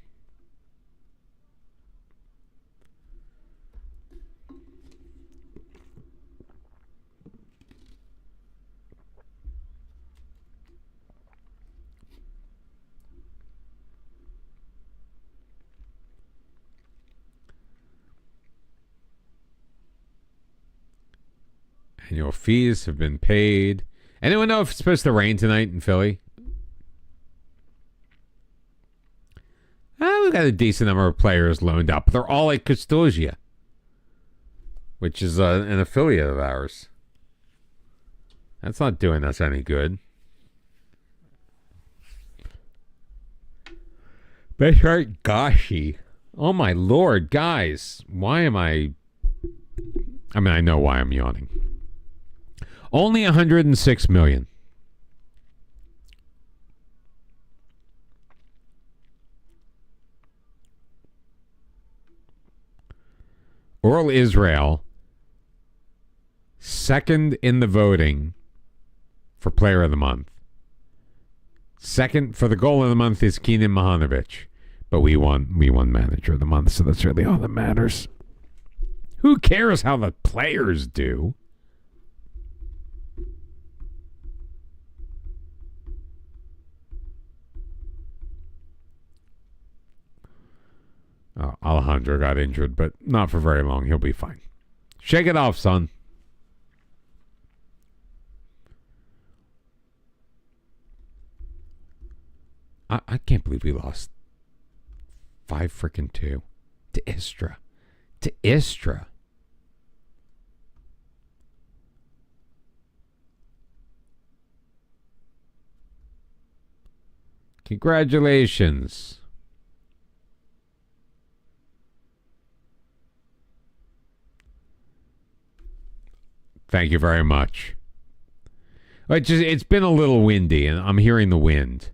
Annual fees have been paid. Anyone know if it's supposed to rain tonight in Philly? We've got a decent number of players loaned up. They're all at Custodia, which is an affiliate of ours. That's not doing us any good. That's right, Gashi. Oh, my Lord, guys. Why am I mean, I know why I'm yawning. Only 106 million. Oral Israel, second in the voting for Player of the Month. Second for the goal of the month is Keenan Mahanovic. But we won Manager of the Month, so that's really all that matters. Who cares how the players do? Oh, Alejandro got injured, but not for very long. He'll be fine. Shake it off, son. I can't believe we lost 5-2 to Istra. To Istra. Congratulations. Thank you very much. It's been a little windy, and I'm hearing the wind,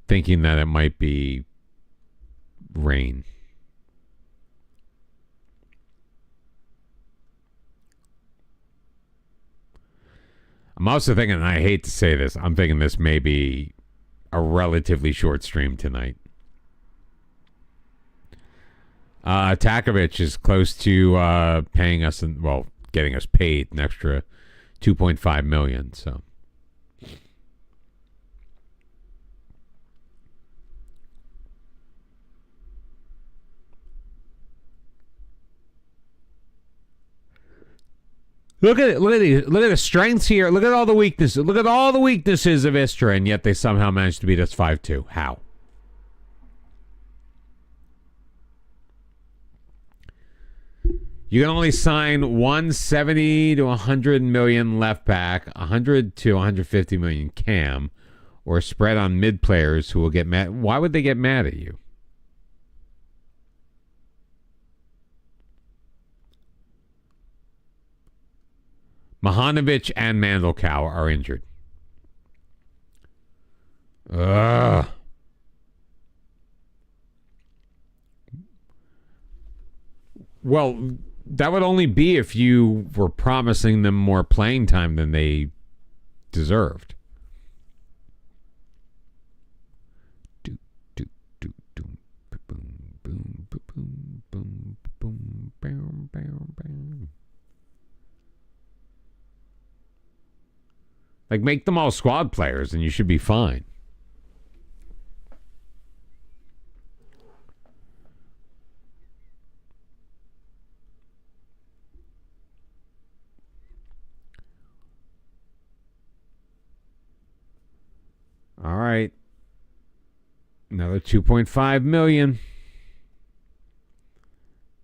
thinking that it might be rain. I'm also thinking, and I hate to say this, I'm thinking this may be a relatively short stream tonight. Takovich is close to paying us, getting us paid an extra $2.5 million. So, look at it. Look at the strengths here. Look at all the weaknesses. Look at all the weaknesses of Istra, and yet they somehow managed to beat us 5-2. How? You can only sign 170 to 100 million left back, 100 to 150 million cam, or spread on mid players who will get mad. Why would they get mad at you? Mahanovic and Mandelkow are injured. Ugh. Well, that would only be if you were promising them more playing time than they deserved. Like, make them all squad players and you should be fine. All right. Another 2.5 million.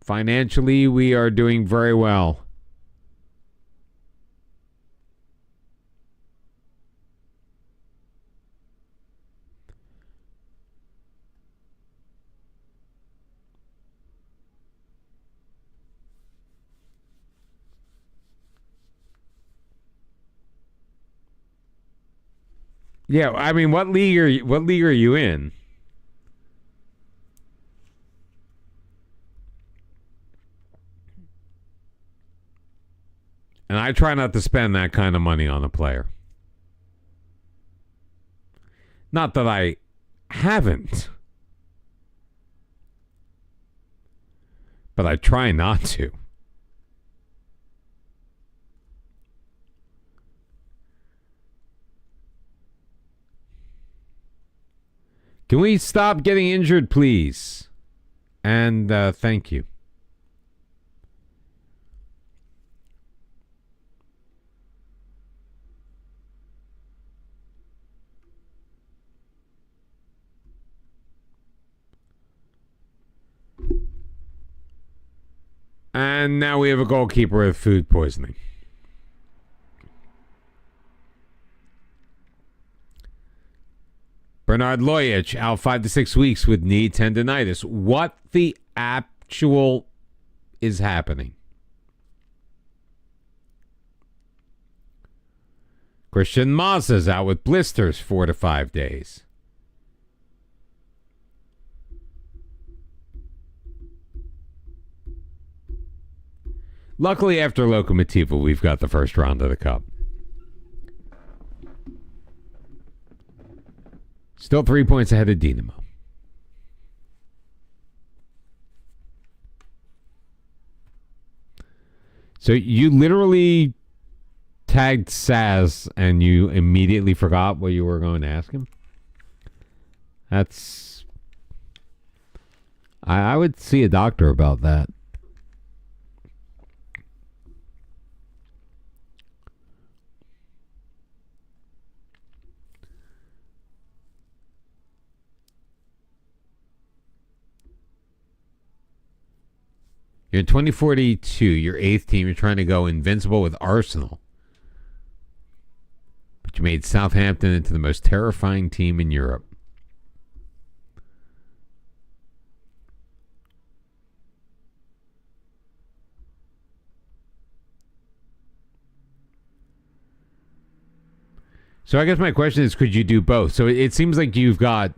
Financially, we are doing very well. Yeah, I mean, what league are you in? And I try not to spend that kind of money on a player. Not that I haven't, but I try not to. Can we stop getting injured, please? And thank you. And now we have a goalkeeper with food poisoning. Bernard Lojic out 5 to 6 weeks with knee tendonitis. What the actual is happening? Christian Mazza's out with blisters 4 to 5 days. Luckily, after Lokomotiva, we've got the first round of the Cup. Still 3 points ahead of Dinamo. So you literally tagged Saz and you immediately forgot what you were going to ask him? That's... I would see a doctor about that. You're in 2042, your 8th team. You're trying to go invincible with Arsenal. But you made Southampton into the most terrifying team in Europe. So I guess my question is, could you do both? So it seems like you've got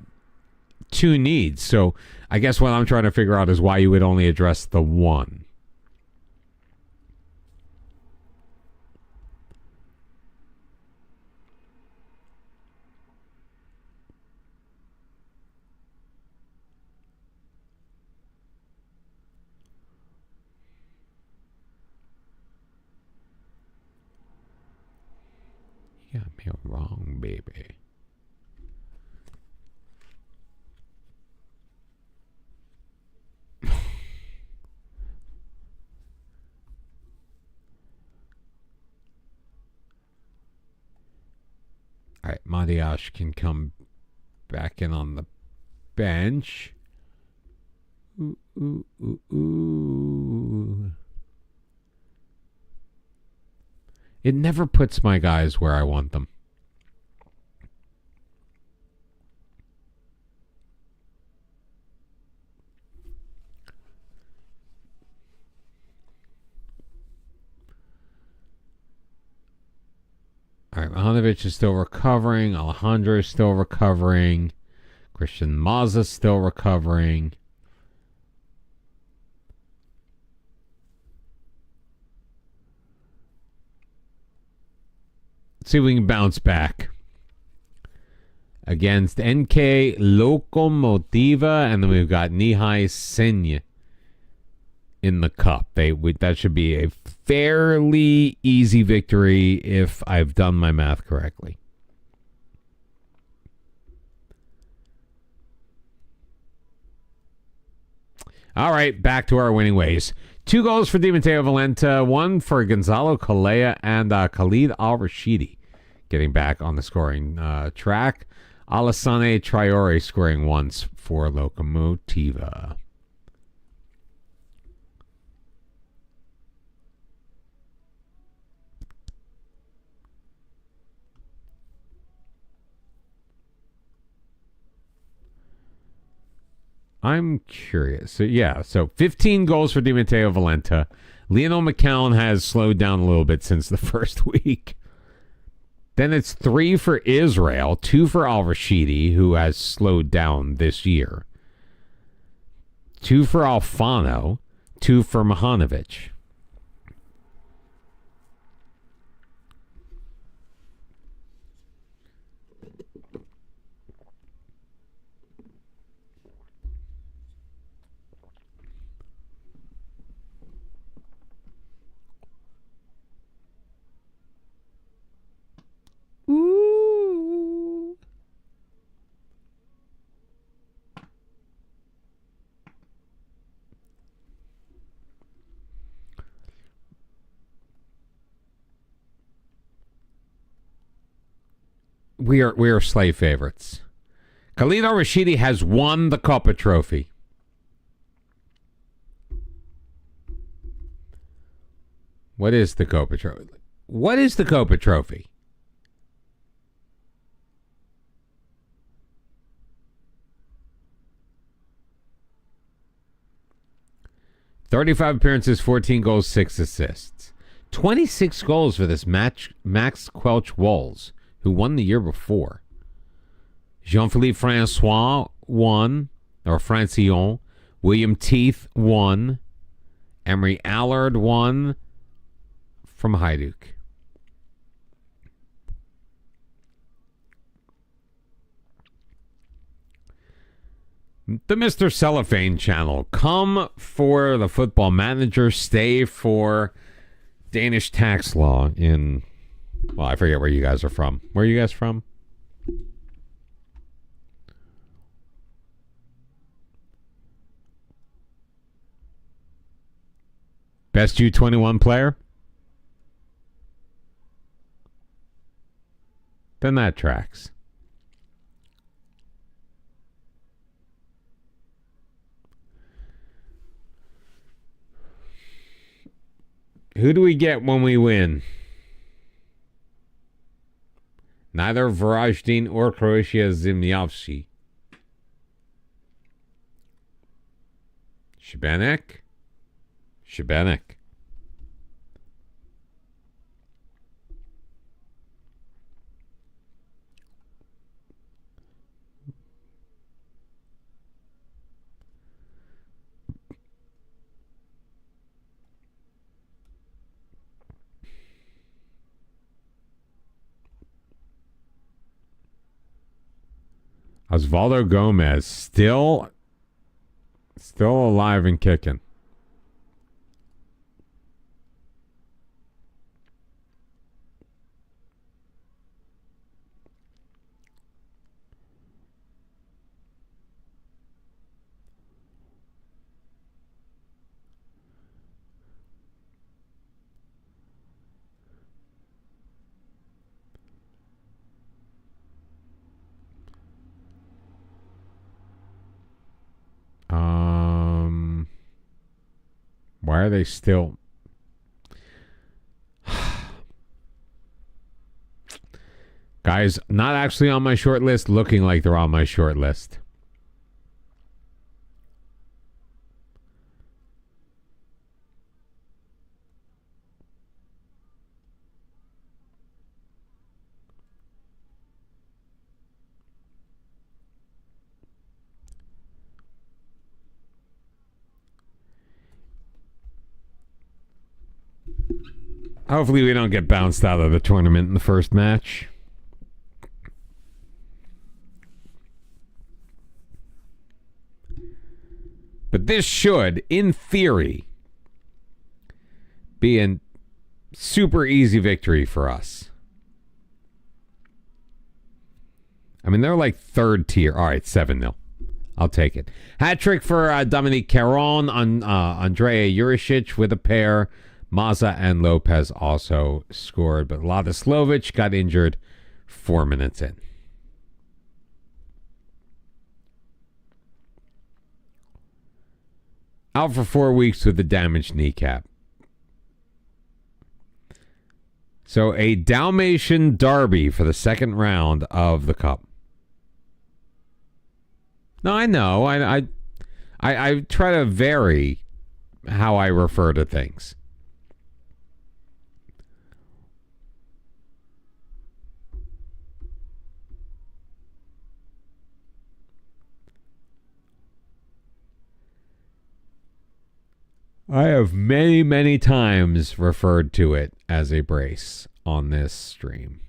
two needs. So I guess what I'm trying to figure out is why you would only address the one. You got me wrong, baby. All right, Madiash can come back in on the bench. Ooh, ooh, ooh, ooh. It never puts my guys where I want them. All right, Mahanovic is still recovering. Alejandro is still recovering. Christian Mazza is still recovering. Let's see if we can bounce back. Against NK Lokomotiva, and then we've got Nihai Senya in the cup. That should be a fairly easy victory if I've done my math correctly. All right, back to our winning ways. 2 goals for Di Matteo Valenta, 1 for Gonzalo Calleja and Khalid Al-Rashidi getting back on the scoring track. Alassane Traore scoring once for Lokomotiva. I'm curious. So 15 goals for Di Matteo Valenta. Lionel McCown has slowed down a little bit since the first week. Then it's 3 for Israel, 2 for Al-Rashidi, who has slowed down this year. 2 for Alfano, 2 for Mahanovic. Ooh. We are slave favorites. Khalid Al-Rashidi has won the Copa Trophy. What is the Copa Trophy? What is the Copa Trophy? 35 appearances, 14 goals, 6 assists. 26 goals for this Max Quelch Wolves, who won the year before. Jean-Philippe Francois won, or Francillon. William Teeth won. Emery Allard won from Hajduk. The Mr. Cellophane channel. Come for the football manager. Stay for Danish tax law in... Well, I forget where you guys are from. Where are you guys from? Best U21 player? Then that tracks. Who do we get when we win? Neither Varajdin or Croatia Zimniovci. Šibenik? Šibenik. Osvaldo Gomez still alive and kicking. Why are they still... Guys, not actually on my short list, looking like they're on my short list. Hopefully we don't get bounced out of the tournament in the first match. But this should, in theory, be a super easy victory for us. I mean, they're like third tier. All right, 7-0. I'll take it. Hat trick for Dominique Caron on Andrea Juricic with a pair. Maza and Lopez also scored, but Ladislovic got injured 4 minutes in. Out for 4 weeks with a damaged kneecap. So a Dalmatian derby for the second round of the Cup. No, I know. I try to vary how I refer to things. I have many, many times referred to it as a brace on this stream.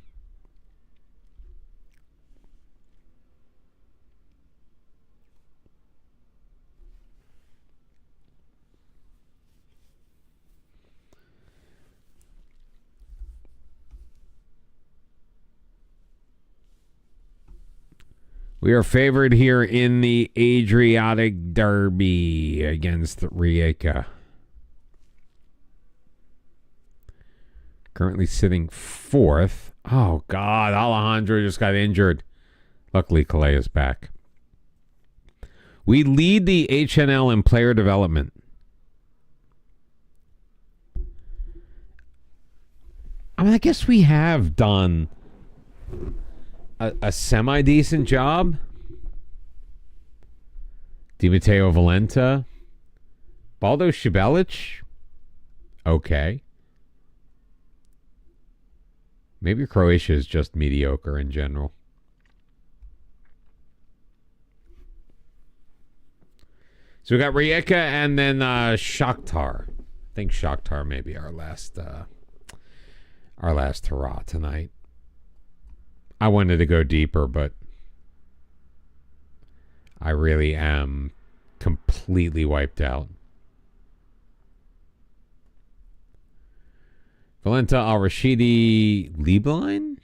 We are favored here in the Adriatic Derby against Rijeka. Currently sitting fourth. Oh, God. Alejandro just got injured. Luckily, Calais is back. We lead the HNL in player development. I mean, I guess we have done a semi-decent job. Di Matteo Valenta. Baldo Shibelic? Okay. Maybe Croatia is just mediocre in general. So we got Rijeka and then Shakhtar. I think Shakhtar may be our last hurrah tonight. I wanted to go deeper, but I really am completely wiped out. Valenta Al-Rashidi Lieblein?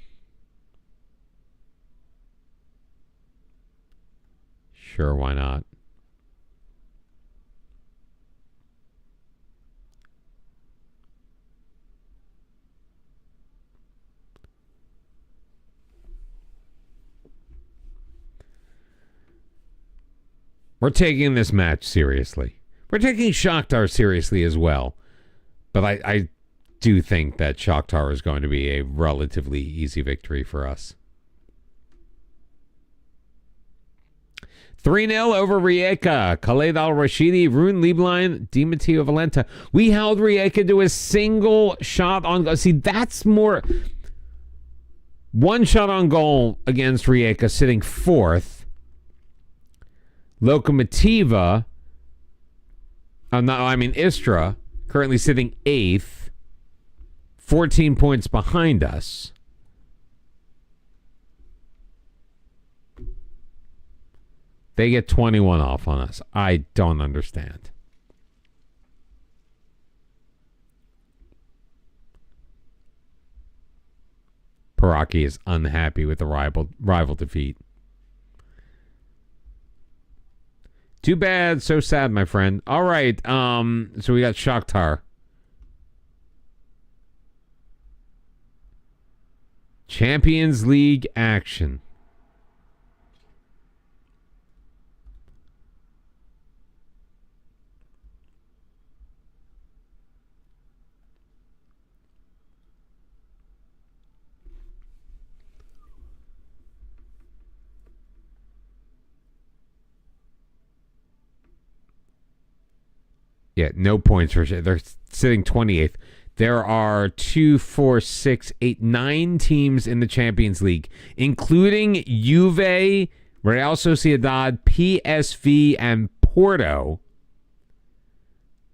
Sure, why not? We're taking this match seriously. We're taking Shakhtar seriously as well. But I do think that Shakhtar is going to be a relatively easy victory for us. 3-0 over Rijeka. Khaled Al-Rashidi, Rune Lieblein, Di Matteo Valenta. We held Rijeka to a single shot on goal. See, that's more... One shot on goal against Rijeka, sitting fourth. Lokomotiva, Istra, currently sitting 8th, 14 points behind us. They get 21 off on us. I don't understand. Paraki is unhappy with the rival defeat. Too bad, so sad, my friend. All right, so we got Shakhtar. Champions League action. Yeah, no points for sure. They're sitting 28th. There are 2, 4, 6, 8, 9 teams in the Champions League, including Juve, Real Sociedad, PSV, and Porto,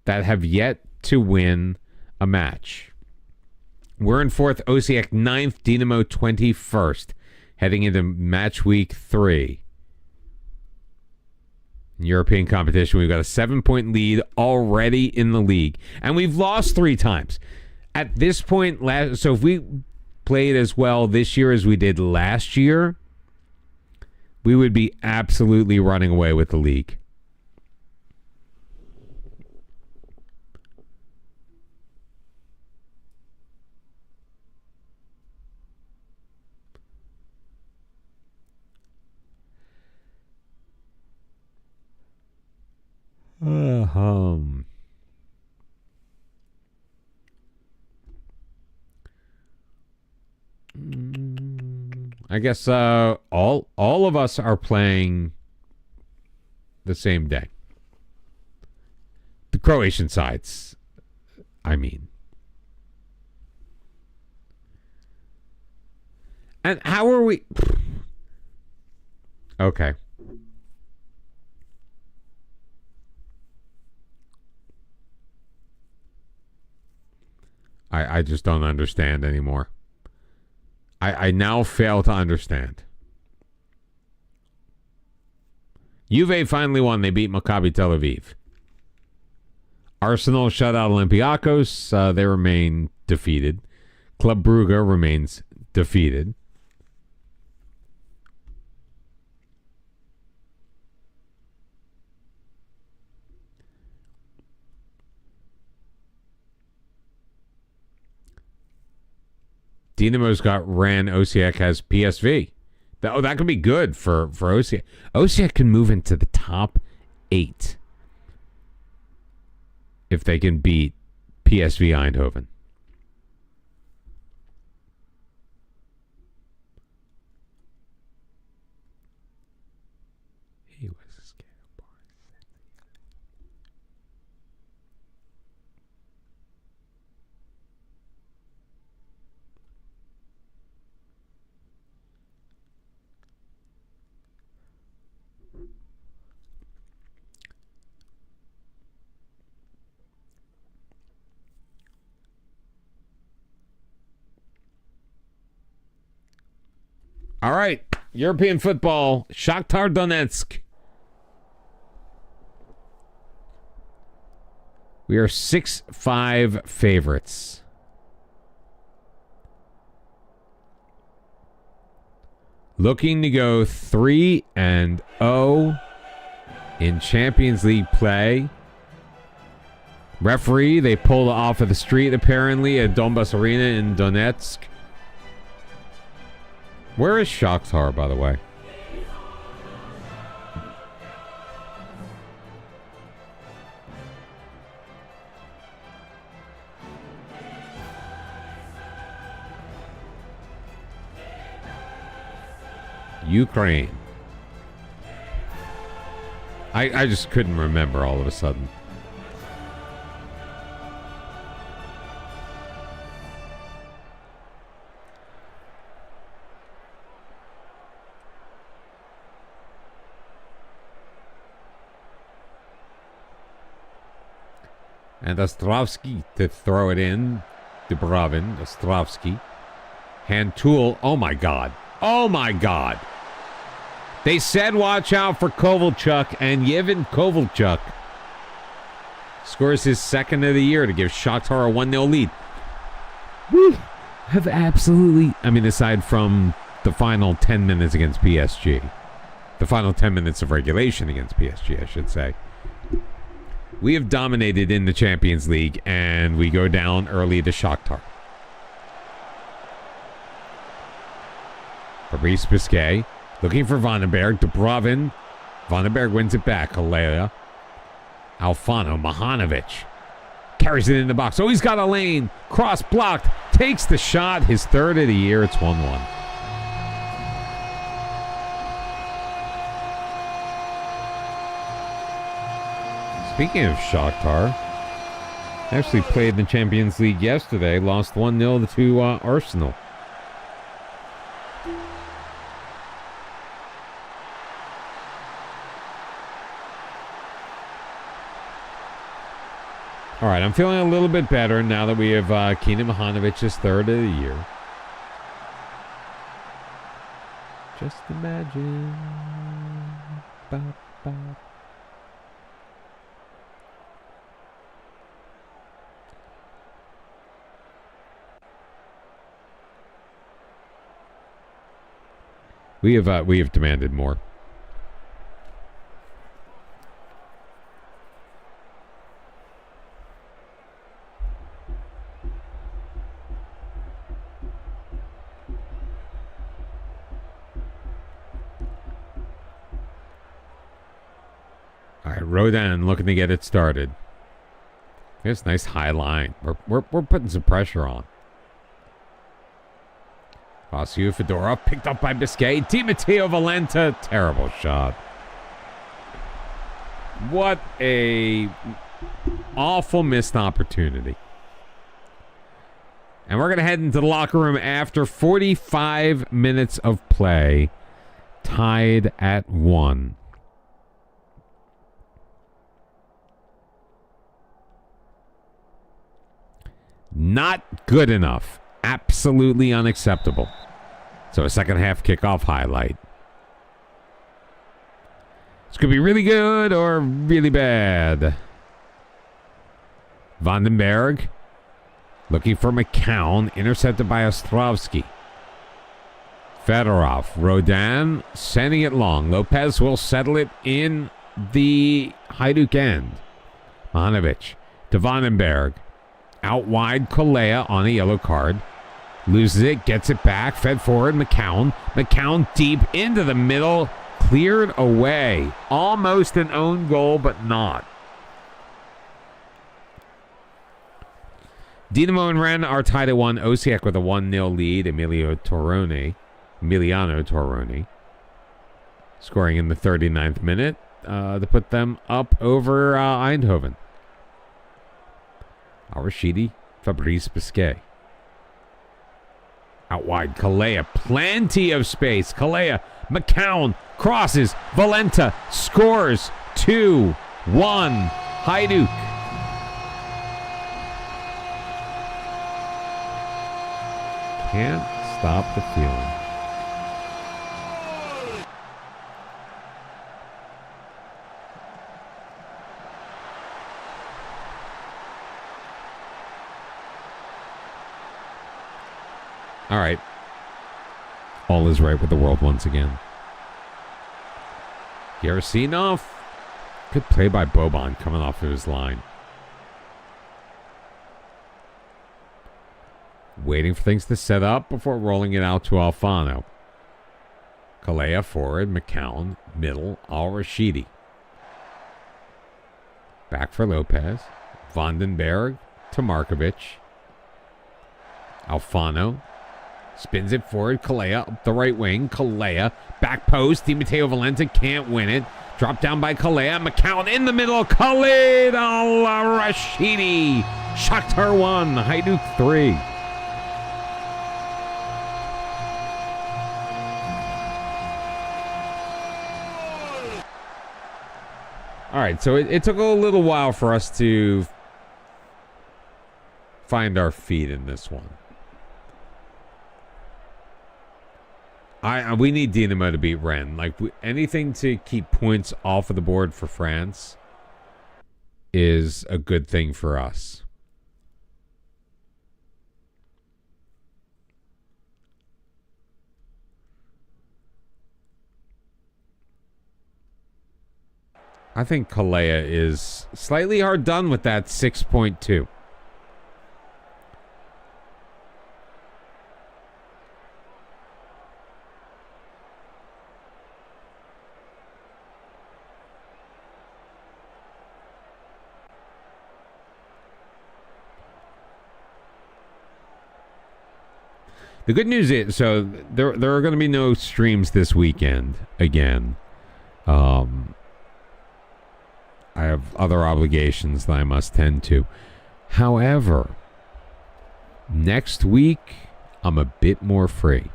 that have yet to win a match. We're in 4th, Osijek 9th, Dinamo 21st, heading into match week 3. European competition, we've got a 7-point lead already in the league, and we've lost 3 times. At this point, so if we played as well this year as we did last year, we would be absolutely running away with the league. I guess all of us are playing the same day. The Croatian sides, I mean. And how are we? Okay. I just don't understand anymore. I now fail to understand. Juve finally won. They beat Maccabi Tel Aviv. Arsenal shut out Olympiacos. They remain defeated. Club Brugge remains defeated. Dinamo's got Ran. Osijek has PSV. That could be good for Osijek. Osijek can move into the top 8 if they can beat PSV Eindhoven. He was scared. All right. European football. Shakhtar Donetsk. We are 6-5 favorites. Looking to go 3-0 in Champions League play. Referee, they pulled off of the street apparently at Donbass Arena in Donetsk. Where is Shakhtar, by the way? Ukraine. I just couldn't remember all of a sudden. And Ostrovsky to throw it in. Dubrovin, Ostrovsky. Hand tool. Oh my God. Oh my God. They said watch out for Kovalchuk, and Yevhen Kovalchuk scores his second of the year to give Shakhtar a 1-0 lead. We have absolutely, I mean, aside from the final 10 minutes against PSG, the final 10 minutes of regulation against PSG, I should say, we have dominated in the Champions League, and we go down early to Shakhtar. Fabrice Biscay looking for Vandenberg. Dubrovin. Vandenberg wins it back. Kalea. Alfano. Mahanovic. Carries it in the box. Oh, he's got a lane. Cross blocked. Takes the shot. His third of the year. It's 1-1. Speaking of Shakhtar, actually played in the Champions League yesterday. Lost 1-0 to Arsenal. All right, I'm feeling a little bit better now that we have Kenan Mahanovic's third of the year. Just imagine. Bop, bop. We have demanded more. All right, Rodin looking to get it started. Here's a nice high line. We're putting some pressure on. Vassiu Fedorov picked up by Biscay. Di Matteo Valenta. Terrible shot. What a awful missed opportunity. And we're going to head into the locker room after 45 minutes of play. Tied at 1. Not good enough. Absolutely unacceptable. So a second half kickoff highlight. This could be really good or really bad. Vandenberg looking for McCown. Intercepted by Ostrovsky. Fedorov. Rodin sending it long. Lopez will settle it in the Hajduk end. Mahanovic to Vandenberg. Out wide, Kalea on a yellow card. Loses it, gets it back, fed forward, McCown. McCown deep into the middle, cleared away. Almost an own goal, but not. Dinamo and Rennes are tied at 1. Osijek with a 1-0 lead. Emiliano Torrone. Scoring in the 39th minute to put them up over Eindhoven. Al-Rashidi, Fabrice Biscay. Out wide, Kalea. Plenty of space. Kalea, McCown, crosses. Valenta scores. 2-1. Hajduk. Can't stop the feeling. All right. All is right with the world once again. Yarasinov. Good play by Boban coming off of his line. Waiting for things to set up before rolling it out to Alfano. Kalea forward, McCown, middle, Al-Rashidi. Back for Lopez. Vandenberg to Markovic. Alfano. Spins it forward. Kalea up the right wing. Kalea. Back post. Di Matteo Valenta can't win it. Dropped down by Kalea. McCown in the middle. Khalid Al-Rashidi. Shakhtar 1. Hajduk 3. All right, so it took a little while for us to find our feet in this one. We need Dinamo to beat Rennes. Like anything to keep points off of the board for France is a good thing for us. I think Kalea is slightly hard done with that 6.2. The good news is, so there are going to be no streams this weekend again. I have other obligations that I must tend to. However, next week, I'm a bit more free.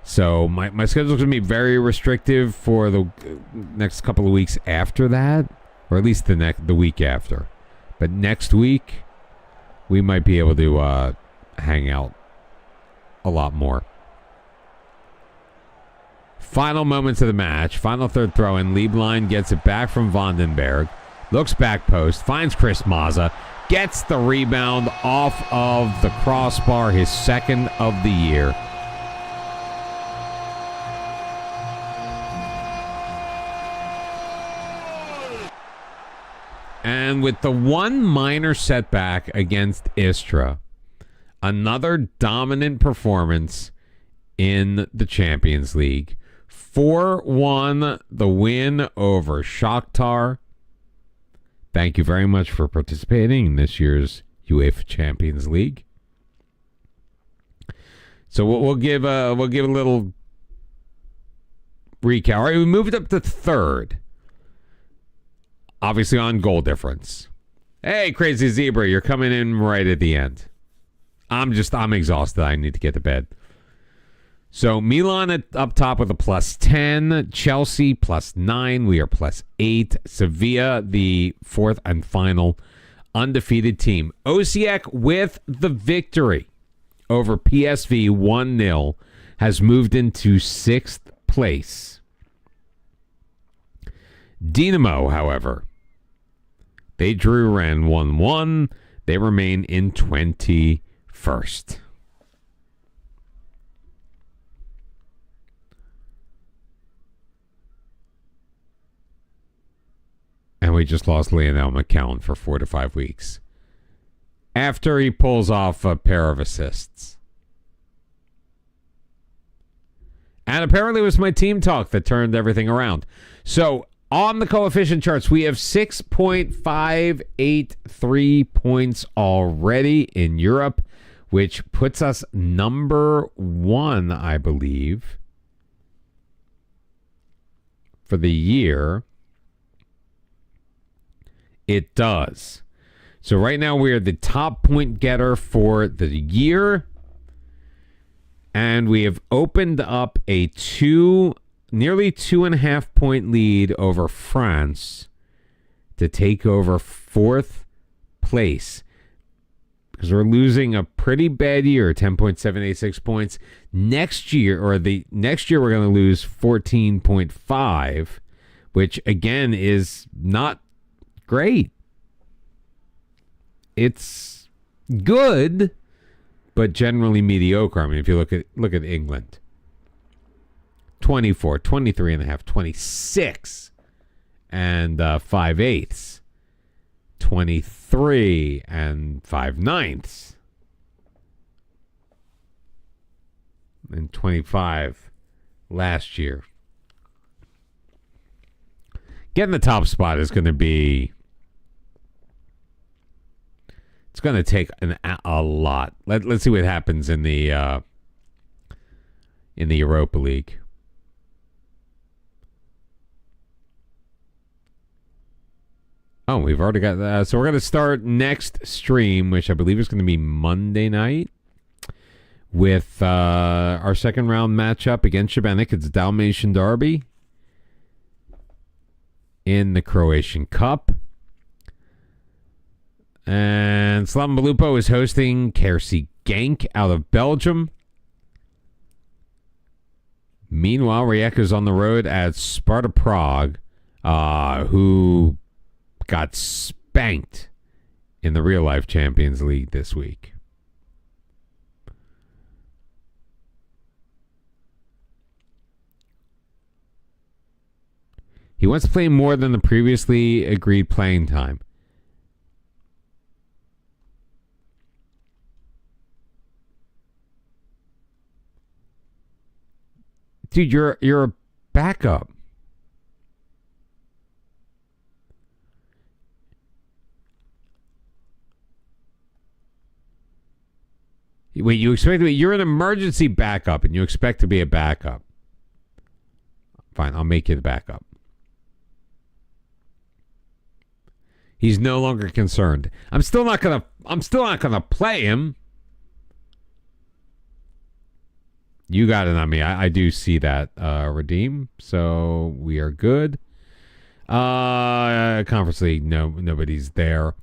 So my schedule is going to be very restrictive for the next couple of weeks after that, or at least the week after. But next week, we might be able to hang out a lot more. Final moments of the match. Final third throw in. Lieblein gets it back from Vandenberg. Looks back post. Finds Chris Mazza. Gets the rebound off of the crossbar. His second of the year. And with the one minor setback against Istra, another dominant performance in the Champions League. 4-1 the win over Shakhtar. Thank you very much for participating in this year's UEFA Champions League. So we'll give a little recap. All right, we moved up to third. Obviously on goal difference. Hey, Crazy Zebra, you're coming in right at the end. I'm exhausted. I need to get to bed. So Milan up top with a +10. Chelsea +9. We are +8. Sevilla, the fourth and final undefeated team. Osijek with the victory over PSV 1-0 has moved into 6th place. Dinamo, however, they drew Rennes 1-1. They remain in 21st. And we just lost Lionel McCown for 4 to 5 weeks. After he pulls off a pair of assists. And apparently it was my team talk that turned everything around. So on the coefficient charts, we have 6.583 points already in Europe, which puts us number 1, I believe, for the year. It does. So right now we are the top point getter for the year. And we have opened up a nearly 2.5 point lead over France to take over 4th place. Because we're losing a pretty bad year, 10.786 points. Next year, we're going to lose 14.5, which again is not great. It's good, but generally mediocre. I mean, if you look at England, 24, 23 and a half, 26 and 5/8, 23 and 5/9, and 25 last year. Getting the top spot is going to be. It's going to take a lot. Let's see what happens in the Europa League. Oh, we've already got. So we're going to start next stream, which I believe is going to be Monday night, with our second round matchup against Šibenik. It's a Dalmatian Derby in the Croatian Cup. And Slaven Belupo is hosting KRC Genk out of Belgium. Meanwhile, Rijeka's on the road at Sparta Prague, who got spanked in the Real Life Champions League this week. He wants to play more than the previously agreed playing time. Dude, you're a backup. Wait, you're an emergency backup and you expect to be a backup. Fine, I'll make you the backup. He's no longer concerned. I'm still not gonna play him. You got it on me. I do see that redeem. So we are good. Conference League, nobody's there.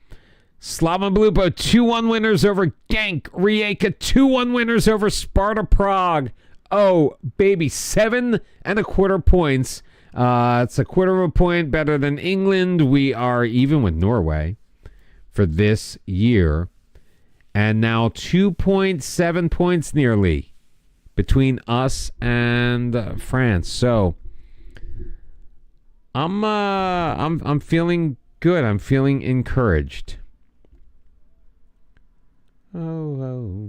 Slaven Belupo 2-1 winners over Genk. Rijeka 2-1 winners over Sparta Prague. Oh, baby, 7.25 points. It's a quarter of a point better than England. We are even with Norway for this year. And now 2.7 points nearly between us and France. So I'm feeling good. I'm feeling encouraged. Oh.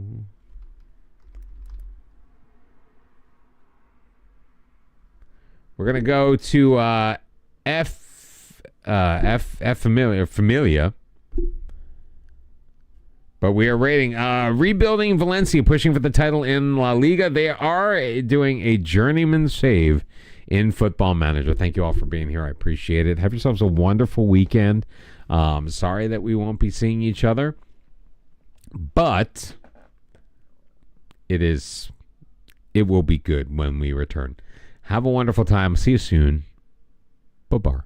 We're gonna go to Familia. But we are rating rebuilding Valencia, pushing for the title in La Liga. They are doing a journeyman save in Football Manager. Thank you all for being here. I appreciate it. Have yourselves a wonderful weekend. Sorry that we won't be seeing each other, but it will be good when we return. Have a wonderful time. See you soon. Bye-bye.